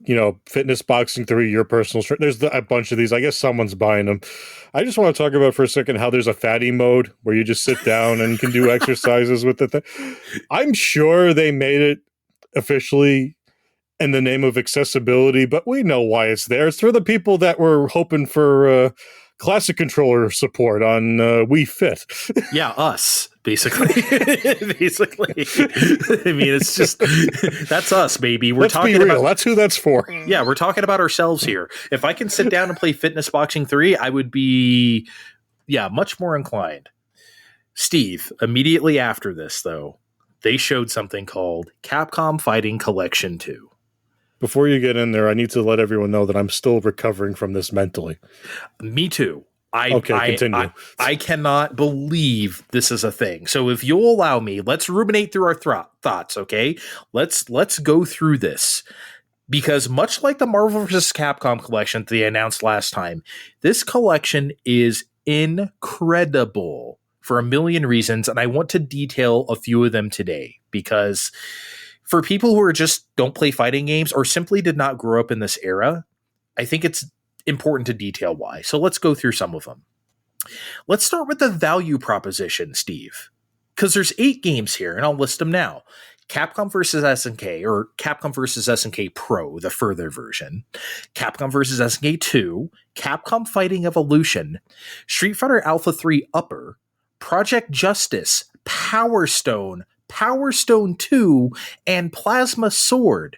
[SPEAKER 3] Fitness Boxing 3, your personal... There's a bunch of these. I guess someone's buying them. I just want to talk about for a second how there's a fatty mode where you just sit down and can do exercises with the thing. I'm sure they made it officially in the name of accessibility, but we know why it's there. It's for the people that were hoping for classic controller support on Wii Fit.
[SPEAKER 2] Yeah, us. Basically. I mean, it's just, that's us, baby.
[SPEAKER 3] Let's be real. That's who that's for.
[SPEAKER 2] Yeah, we're talking about ourselves here. If I can sit down and play Fitness Boxing 3, I would be, much more inclined. Steve, immediately after this, though, they showed something called Capcom Fighting Collection 2.
[SPEAKER 3] Before you get in there, I need to let everyone know that I'm still recovering from this mentally.
[SPEAKER 2] Me too.
[SPEAKER 3] Continue.
[SPEAKER 2] I cannot believe this is a thing. So if you'll allow me, let's ruminate through our thoughts, okay? Let's go through this. Because much like the Marvel vs. Capcom collection that they announced last time, this collection is incredible for a million reasons, and I want to detail a few of them today. Because for people who are just don't play fighting games or simply did not grow up in this era, I think it's important to detail why. So let's go through some of them. Let's start with the value proposition, Steve, because there's 8 games here, and I'll list them now. Capcom vs. SNK, or Capcom vs. SNK Pro, the further version. Capcom vs. SNK 2, Capcom Fighting Evolution, Street Fighter Alpha 3 Upper, Project Justice, Power Stone, Power Stone 2, and Plasma Sword.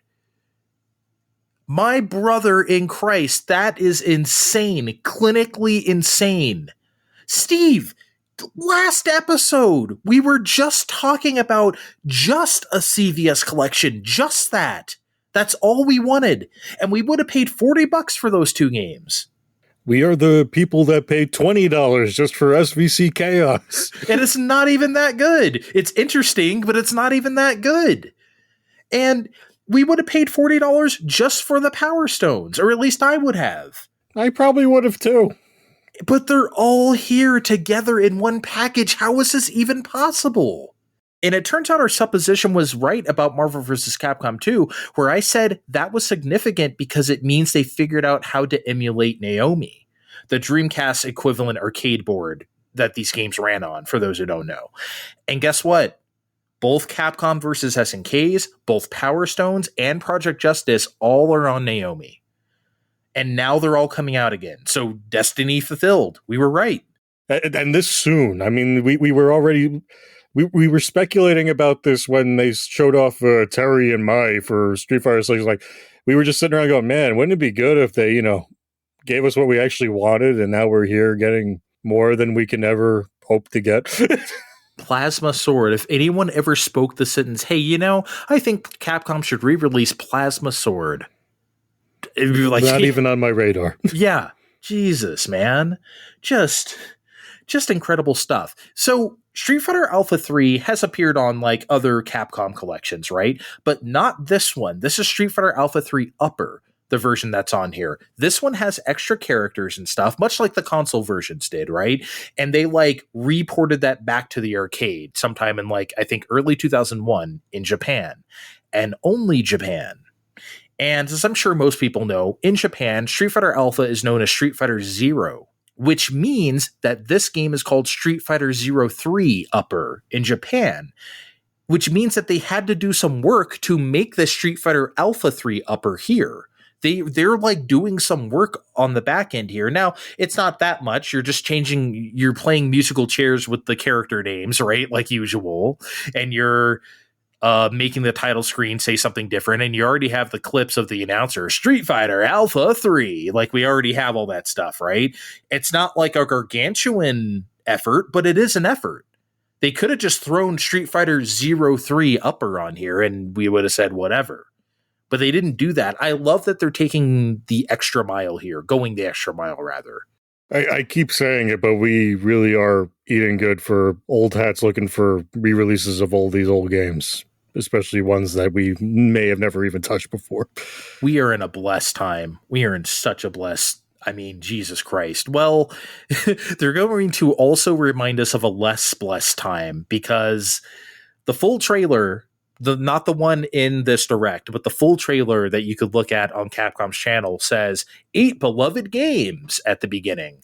[SPEAKER 2] My brother in Christ, that is insane. Clinically insane. Steve, last episode, we were just talking about just a CVS collection. Just that. That's all we wanted. And we would have paid $40 for those 2 games.
[SPEAKER 3] We are the people that paid $20 just for SVC Chaos.
[SPEAKER 2] And it's not even that good. It's interesting, but it's not even that good. And we would have paid $40 just for the Power Stones, or at least I would have.
[SPEAKER 3] I probably would have too.
[SPEAKER 2] But they're all here together in one package. How is this even possible? And it turns out our supposition was right about Marvel vs. Capcom 2, where I said that was significant because it means they figured out how to emulate Naomi, the Dreamcast equivalent arcade board that these games ran on, for those who don't know. And guess what? Both Capcom vs. SNKs, both Power Stones, and Project Justice all are on Naomi. And now they're all coming out again. So destiny fulfilled. We were right.
[SPEAKER 3] And this soon. I mean, we were already... We were speculating about this when they showed off Terry and Mai for Street Fighter 6. Like, we were just sitting around going, man, wouldn't it be good if they, gave us what we actually wanted, and now we're here getting more than we can ever hope to get.
[SPEAKER 2] Plasma Sword. If anyone ever spoke the sentence, hey, I think Capcom should re-release Plasma Sword. It'd be like,
[SPEAKER 3] not even on my radar.
[SPEAKER 2] Yeah. Jesus, man. Just incredible stuff. So Street Fighter Alpha 3 has appeared on like other Capcom collections, right? But not this one. This is Street Fighter Alpha 3 Upper, the version that's on here. This one has extra characters and stuff, much like the console versions did, right? And they like reported that back to the arcade sometime in like, I think early 2001 in Japan, and only Japan. And as I'm sure most people know, in Japan, Street Fighter Alpha is known as Street Fighter Zero, which means that this game is called Street Fighter 03 Upper in Japan, which means that they had to do some work to make the Street Fighter Alpha 3 Upper here. They're like doing some work on the back end here. Now, it's not that much. You're playing musical chairs with the character names, right? Like usual. And you're making the title screen say something different. And you already have the clips of the announcer, Street Fighter Alpha 3. Like we already have all that stuff, right? It's not like a gargantuan effort, but it is an effort. They could have just thrown Street Fighter 03 upper on here and we would have said whatever. But they didn't do that. I love that they're taking the extra mile here, going the extra mile, rather.
[SPEAKER 3] I keep saying it, but we really are eating good for old hats looking for re-releases of all these old games, especially ones that we may have never even touched before.
[SPEAKER 2] We are in a blessed time. We are in such a blessed, Jesus Christ. Well, they're going to also remind us of a less blessed time because the full trailer, not the one in this direct, but the full trailer that you could look at on Capcom's channel says 8 beloved games at the beginning.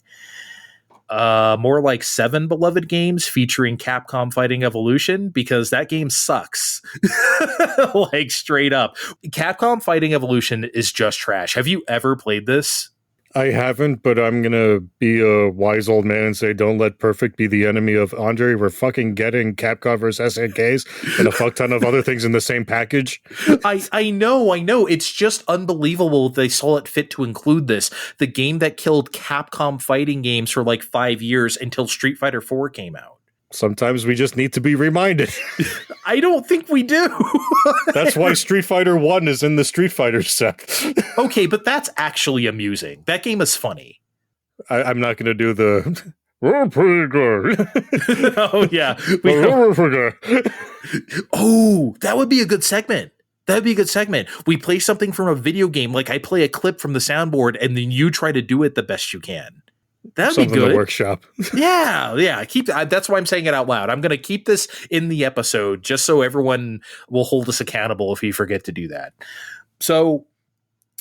[SPEAKER 2] More like 7 beloved games featuring Capcom Fighting Evolution because that game sucks. Like straight up. Capcom Fighting Evolution is just trash. Have you ever played this?
[SPEAKER 3] I haven't, but I'm going to be a wise old man and say don't let perfect be the enemy of Andre. We're fucking getting Capcom vs. SNKs and a fuck ton of other things in the same package.
[SPEAKER 2] I know. It's just unbelievable they saw it fit to include this. The game that killed Capcom fighting games for like 5 years until Street Fighter 4 came out.
[SPEAKER 3] Sometimes we just need to be reminded.
[SPEAKER 2] I don't think we do.
[SPEAKER 3] That's why Street Fighter 1 is in the Street Fighter set.
[SPEAKER 2] Okay, but that's actually amusing. That game is funny.
[SPEAKER 3] I'm not going to do the... We're pretty good.
[SPEAKER 2] Oh, yeah. Oh, that would be a good segment. That'd be a good segment. We play something from a video game, like I play a clip from the soundboard, and then you try to do it the best you can. That'd be good.
[SPEAKER 3] The workshop.
[SPEAKER 2] Yeah. That's why I'm saying it out loud. I'm going to keep this in the episode just so everyone will hold us accountable if we forget to do that. So,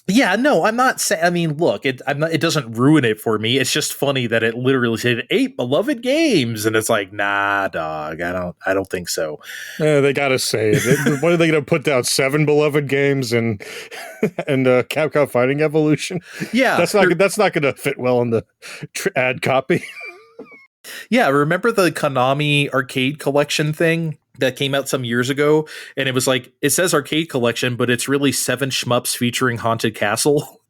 [SPEAKER 2] yeah, no, I'm not saying. Look, it doesn't ruin it for me. It's just funny that it literally said 8 beloved games, and it's like, nah, dog. I don't think so.
[SPEAKER 3] They gotta say it. What are they going to put down? 7 beloved games and Capcom Fighting Evolution?
[SPEAKER 2] Yeah,
[SPEAKER 3] that's not going to fit well in the ad copy.
[SPEAKER 2] Yeah, remember the Konami arcade collection thing that came out some years ago? And it was like, it says arcade collection, but it's really 7 shmups featuring Haunted Castle.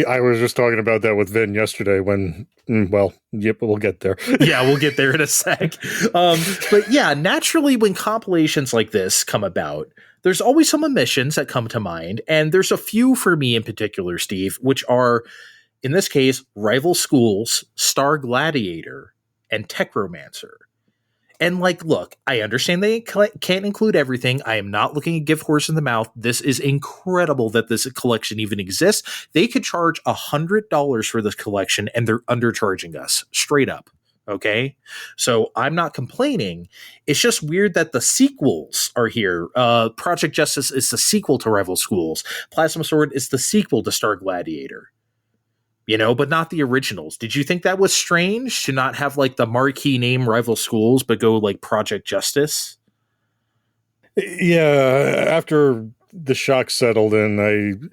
[SPEAKER 3] I was just talking about that with Vin yesterday we'll get there.
[SPEAKER 2] Yeah, we'll get there in a sec. But yeah, naturally when compilations like this come about, there's always some omissions that come to mind. And there's a few for me in particular, Steve, which are, in this case, Rival Schools, Star Gladiator, and Techromancer. And look, I understand they can't include everything. I am not looking to give horse in the mouth. This is incredible that this collection even exists. They could charge $100 for this collection and they're undercharging us straight up. Okay. So I'm not complaining. It's just weird that the sequels are here. Project Justice is the sequel to Rival Schools. Plasma Sword is the sequel to Star Gladiator. But not the originals. Did you think that was strange to not have the marquee name Rival Schools, but go Project Justice?
[SPEAKER 3] Yeah, after the shock settled in,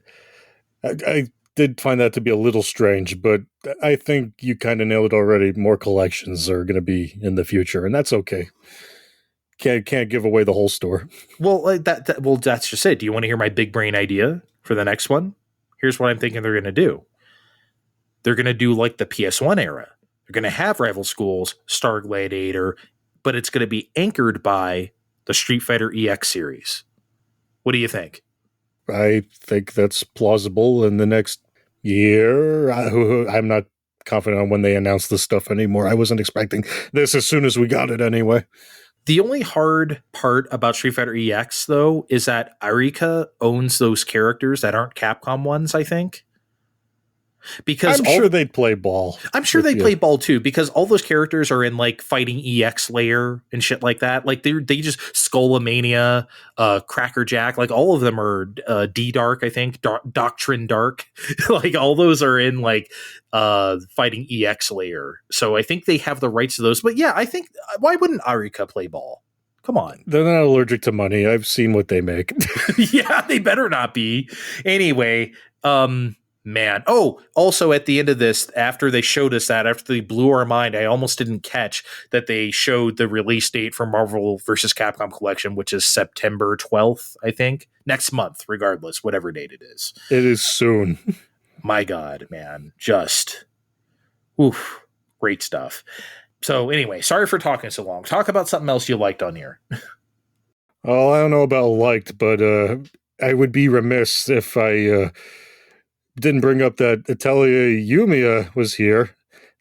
[SPEAKER 3] I did find that to be a little strange, but I think you kind of nailed it already. More collections are going to be in the future, and that's okay. Can't give away the whole store.
[SPEAKER 2] Well, that's just it. Do you want to hear my big brain idea for the next one? Here's what I'm thinking they're going to do. They're going to do the PS1 era. They're going to have Rival Schools, Star Gladiator, but it's going to be anchored by the Street Fighter EX series. What do you think?
[SPEAKER 3] I think that's plausible in the next year. I'm not confident on when they announce this stuff anymore. I wasn't expecting this as soon as we got it anyway.
[SPEAKER 2] The only hard part about Street Fighter EX, though, is that Arika owns those characters that aren't Capcom ones, I think. Because
[SPEAKER 3] I'm sure they'd play ball.
[SPEAKER 2] I'm sure they play ball too, because all those characters are in Fighting EX layer and shit like that. They just Skullomania, Crackerjack, all of them are D-Dark, I think, Doctrine Dark. All those are in Fighting EX layer. So I think they have the rights to those. But yeah, I think why wouldn't Arika play ball? Come on.
[SPEAKER 3] They're not allergic to money. I've seen what they make.
[SPEAKER 2] Yeah, they better not be. Anyway, Man. Oh, also at the end of this, after they showed us that, after they blew our mind, I almost didn't catch that they showed the release date for Marvel vs. Capcom Collection, which is September 12th, I think. Next month, regardless, whatever date it is.
[SPEAKER 3] It is soon.
[SPEAKER 2] My God, man. Just, oof, great stuff. So anyway, sorry for talking so long. Talk about something else you liked on here.
[SPEAKER 3] Oh, I don't know about liked, but I would be remiss if I didn't bring up that Atelier Yumiya was here,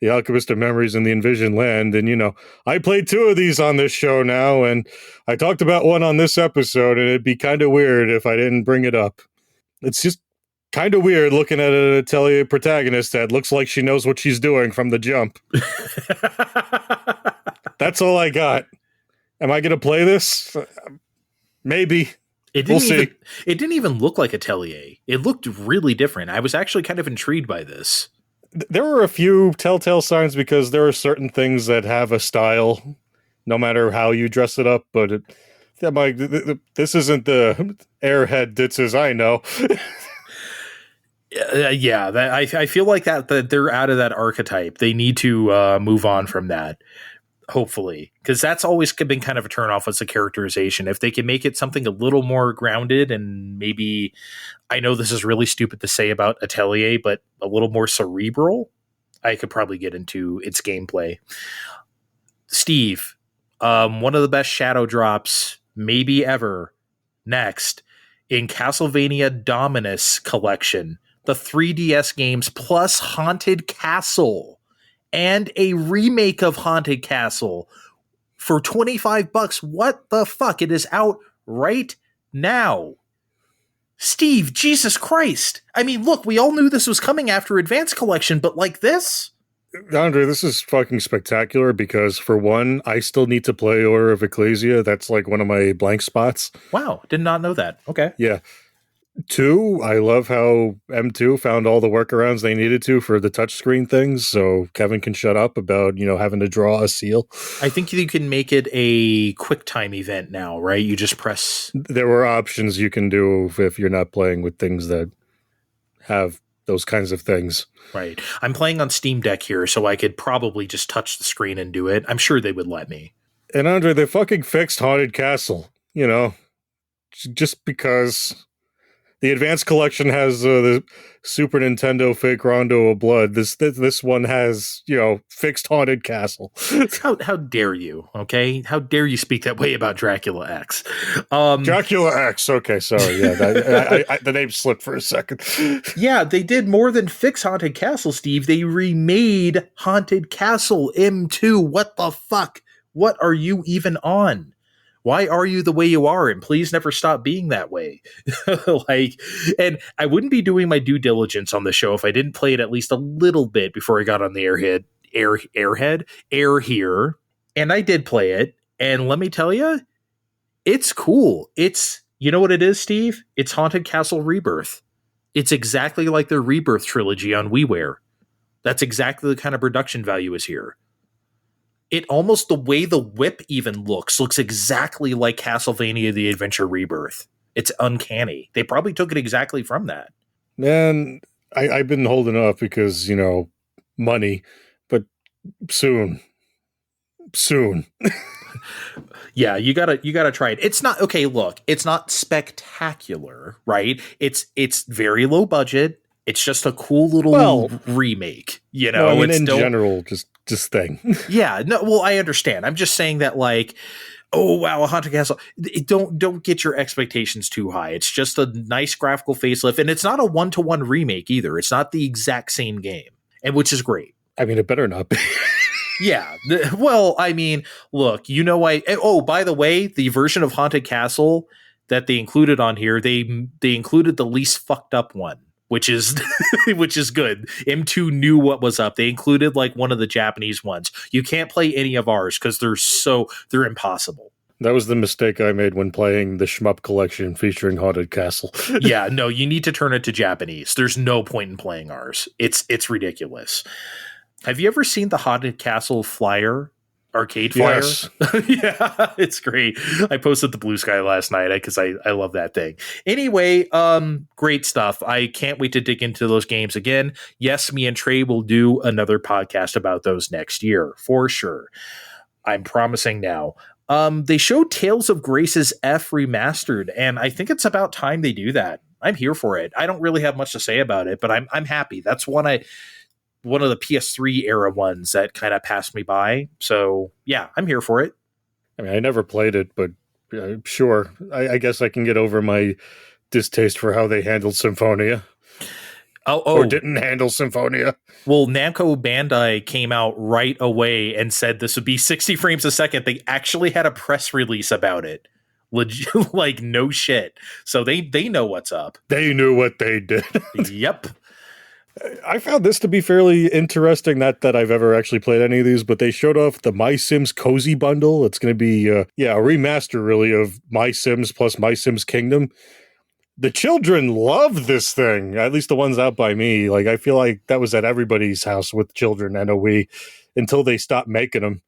[SPEAKER 3] the Alchemist of Memories in the Envisioned Land, and I played 2 of these on this show now, and I talked about one on this episode, and it'd be kind of weird if I didn't bring it up. It's just kind of weird looking at an Atelier protagonist that looks like she knows what she's doing from the jump. That's all I got. Am I going to play this? Maybe. We'll see.
[SPEAKER 2] It didn't even look like Atelier. It looked really different. I was actually kind of intrigued by this.
[SPEAKER 3] There were a few telltale signs because there are certain things that have a style, no matter how you dress it up. But this isn't the airhead Ditzes I know.
[SPEAKER 2] Yeah, I feel like that they're out of that archetype. They need to move on from that. Hopefully, because that's always been kind of a turnoff as a characterization. If they can make it something a little more grounded and maybe, I know this is really stupid to say about Atelier, but a little more cerebral, I could probably get into its gameplay. Steve, one of the best shadow drops maybe ever. Next, in Castlevania Dominus Collection, the 3DS games plus Haunted Castle. And a remake of Haunted Castle for $25. What the fuck? It is out right now. Steve, Jesus Christ. I mean, look, we all knew this was coming after Advanced Collection, but like this?
[SPEAKER 3] Andre, this is fucking spectacular because, for one, I still need to play Order of Ecclesia. That's like one of my blank spots.
[SPEAKER 2] Wow, did not know that. Okay.
[SPEAKER 3] Yeah. 2, I love how M2 found all the workarounds they needed to for the touchscreen things, so Kevin can shut up about, having to draw a seal.
[SPEAKER 2] I think you can make it a QuickTime event now, right? You just press...
[SPEAKER 3] There were options you can do if you're not playing with things that have those kinds of things.
[SPEAKER 2] Right. I'm playing on Steam Deck here, so I could probably just touch the screen and do it. I'm sure they would let me.
[SPEAKER 3] And Andre, they fucking fixed Haunted Castle, just because... The Advanced Collection has the Super Nintendo fake Rondo of Blood. This one has, fixed Haunted Castle.
[SPEAKER 2] How dare you, okay? How dare you speak that way about Dracula X?
[SPEAKER 3] Dracula X, okay, sorry. Yeah, the name slipped for a second.
[SPEAKER 2] Yeah, they did more than fix Haunted Castle, Steve. They remade Haunted Castle M2. What the fuck? What are you even on? Why are you the way you are? And please never stop being that way. And I wouldn't be doing my due diligence on the show if I didn't play it at least a little bit before I got on the air here. And I did play it. And let me tell you, it's cool. You know what it is, Steve? It's Haunted Castle Rebirth. It's exactly like their Rebirth trilogy on WiiWare. That's exactly the kind of production value is here. It almost, the way the whip even looks exactly like Castlevania The Adventure Rebirth. It's uncanny. They probably took it exactly from that.
[SPEAKER 3] Man, I've been holding off because, money, but soon.
[SPEAKER 2] Yeah, you gotta try it. It's not, okay, look, it's not spectacular, right? It's very low budget. It's just a cool little remake,
[SPEAKER 3] It's in general, just thing.
[SPEAKER 2] Yeah, no, well, I understand. I'm just saying that, like, oh wow, a Haunted Castle. Don't get your expectations too high. It's just a nice graphical facelift, and it's not a 1-to-1 remake either. It's not the exact same game, and which is great.
[SPEAKER 3] I mean, it better not be.
[SPEAKER 2] Yeah. Look, by the way, the version of Haunted Castle that they included on here, they included the least fucked up one. Which is good. M2 knew what was up. They included like one of the Japanese ones. You can't play any of ours because they're impossible.
[SPEAKER 3] That was the mistake I made when playing the Shmup Collection featuring Haunted Castle.
[SPEAKER 2] Yeah, no, you need to turn it to Japanese. There's no point in playing ours. It's ridiculous. Have you ever seen the Haunted Castle flyer Arcade
[SPEAKER 3] Yes.
[SPEAKER 2] Fire. Yeah, it's great. I posted the Blue Sky last night because I love that thing. Anyway, great stuff. I can't wait to dig into those games again. Yes, me and Trey will do another podcast about those next year for sure. I'm promising now. They showed Tales of Grace's F remastered, and I think it's about time they do that. I'm here for it. I don't really have much to say about it, but I'm happy. That's one of the PS3 era ones that kind of passed me by. So yeah, I'm here for it.
[SPEAKER 3] I mean, I never played it, but sure. I guess I can get over my distaste for how they handled Symphonia. Or didn't handle Symphonia.
[SPEAKER 2] Well, Namco Bandai came out right away and said this would be 60 frames a second. They actually had a press release about it. Legit, like, no shit. So they know what's up.
[SPEAKER 3] They knew what they did.
[SPEAKER 2] Yep.
[SPEAKER 3] I found this to be fairly interesting. Not that I've ever actually played any of these, but they showed off the My Sims Cozy Bundle. It's going to be, a remaster, really, of My Sims plus My Sims Kingdom. The children love this thing, at least the ones out by me. Like, I feel like that was at everybody's house with children and a Wii until they stopped making them.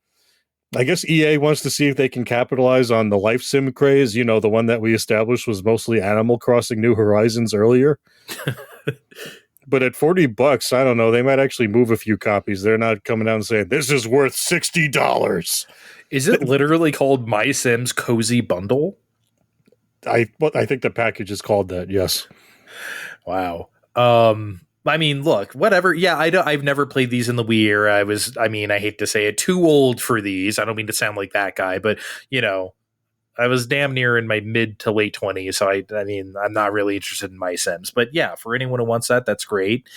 [SPEAKER 3] I guess EA wants to see if they can capitalize on the life sim craze. You know, the one that we established was mostly Animal Crossing New Horizons earlier. But at $40, I don't know, they might actually move a few copies. They're not coming out and saying, this is worth $60.
[SPEAKER 2] Is it literally called My Sims Cozy Bundle?
[SPEAKER 3] I think the package is called that, yes.
[SPEAKER 2] Wow. I mean, look, whatever. Yeah, I've never played these in the Wii era. I hate to say it, too old for these. I don't mean to sound like that guy, but, you know, I was damn near in my mid to late 20s, so I'm not really interested in My Sims. But yeah, for anyone who wants that, that's great.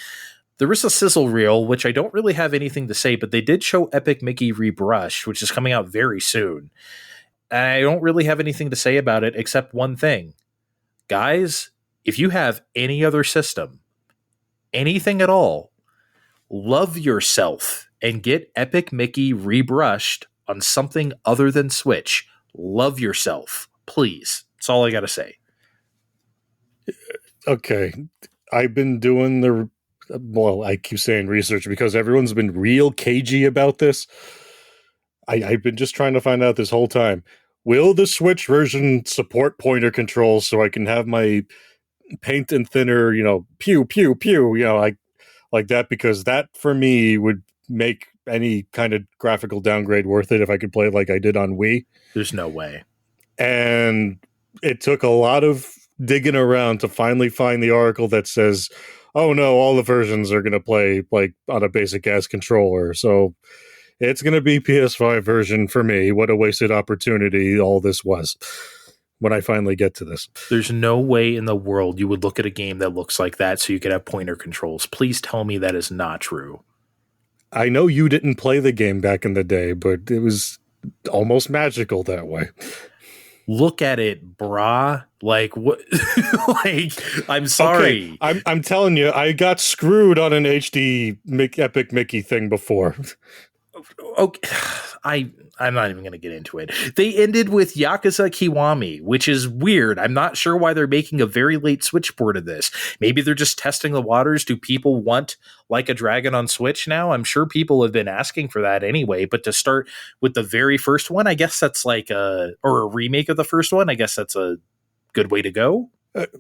[SPEAKER 2] There is a sizzle reel, which I don't really have anything to say, but they did show Epic Mickey Rebrushed, which is coming out very soon. And I don't really have anything to say about it except one thing. Guys, if you have any other system, anything at all, love yourself and get Epic Mickey Rebrushed on something other than Switch. Love yourself, please. That's all I got to say.
[SPEAKER 3] Okay. I've been doing I keep saying research because everyone's been real cagey about this. I've been just trying to find out this whole time. Will the Switch version support pointer controls so I can have my paint and thinner, pew, pew, pew, like that? Because that, for me, would make any kind of graphical downgrade worth it if I could play it like I did on Wii.
[SPEAKER 2] There's no way.
[SPEAKER 3] And it took a lot of digging around to finally find the article that says, oh no, all the versions are going to play like on a basic ass controller. So it's going to be PS5 version for me. What a wasted opportunity all this was when I finally get to this.
[SPEAKER 2] There's no way in the world you would look at a game that looks like that so you could have pointer controls. Please tell me that is not true.
[SPEAKER 3] I know you didn't play the game back in the day, but it was almost magical that way.
[SPEAKER 2] Look at it, brah. Like, what? Like, I'm sorry.
[SPEAKER 3] Okay, I'm telling you, I got screwed on an HD Epic Mickey thing before.
[SPEAKER 2] Okay, I'm not even going to get into it. They ended with Yakuza Kiwami, which is weird. I'm not sure why they're making a very late Switch port of this. Maybe they're just testing the waters. Do people want Like a Dragon on Switch now? I'm sure people have been asking for that anyway, but to start with the very first one, I guess that's like a remake of the first one. I guess that's a good way to go.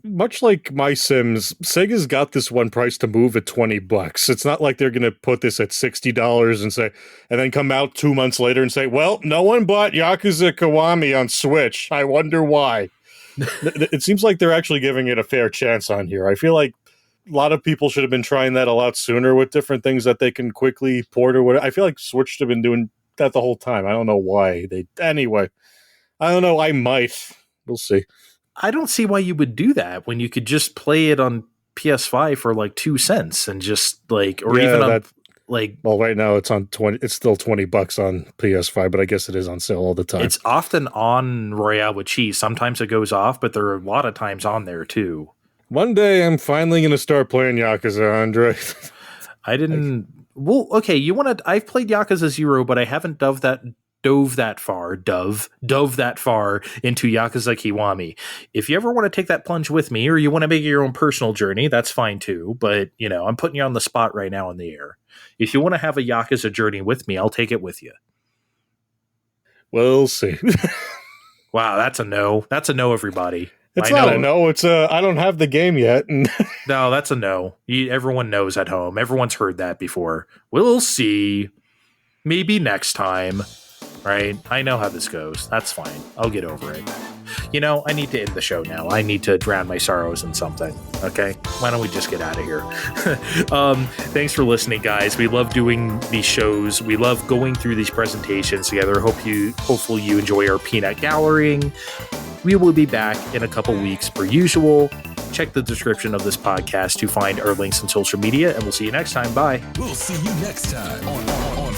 [SPEAKER 3] Much like My Sims, Sega's got this one price to move at $20. It's not like they're going to put this at $60 and then come out 2 months later and say, well, no one bought Yakuza Kiwami on Switch. I wonder why. It seems like they're actually giving it a fair chance on here. I feel like a lot of people should have been trying that a lot sooner with different things that they can quickly port or whatever. I feel like Switch should have been doing that the whole time. I don't know why. Anyway, I don't know. I might. We'll see.
[SPEAKER 2] I don't see why you would do that when you could just play it on PS5 for like 2 cents and just like, or even on like.
[SPEAKER 3] Well, right now it's on it's still $20 on PS5, but I guess it is on sale all the time.
[SPEAKER 2] It's often on Royale with Cheese. Sometimes it goes off, but there are a lot of times on there too.
[SPEAKER 3] One day I'm finally going to start playing Yakuza, Andre.
[SPEAKER 2] I didn't. Well, okay. I've played Yakuza 0, but I haven't dove that far into Yakuza Kiwami. If you ever want to take that plunge with me, or you want to make your own personal journey, that's fine too. But, I'm putting you on the spot right now in the air. If you want to have a Yakuza journey with me, I'll take it with you.
[SPEAKER 3] We'll see.
[SPEAKER 2] Wow, that's a no. That's a no, everybody.
[SPEAKER 3] It's not a no. It's I don't have the game yet. And
[SPEAKER 2] no, that's a no. Everyone knows at home. Everyone's heard that before. We'll see. Maybe next time. Right? I know how this goes. That's fine. I'll get over it. You know, I need to end the show now. I need to drown my sorrows in something. Okay? Why don't we just get out of here? Thanks for listening, guys. We love doing these shows. We love going through these presentations together. Hopefully you enjoy our peanut gallerying. We will be back in a couple weeks per usual. Check the description of this podcast to find our links on social media, and we'll see you next time. Bye.
[SPEAKER 1] We'll see you next time on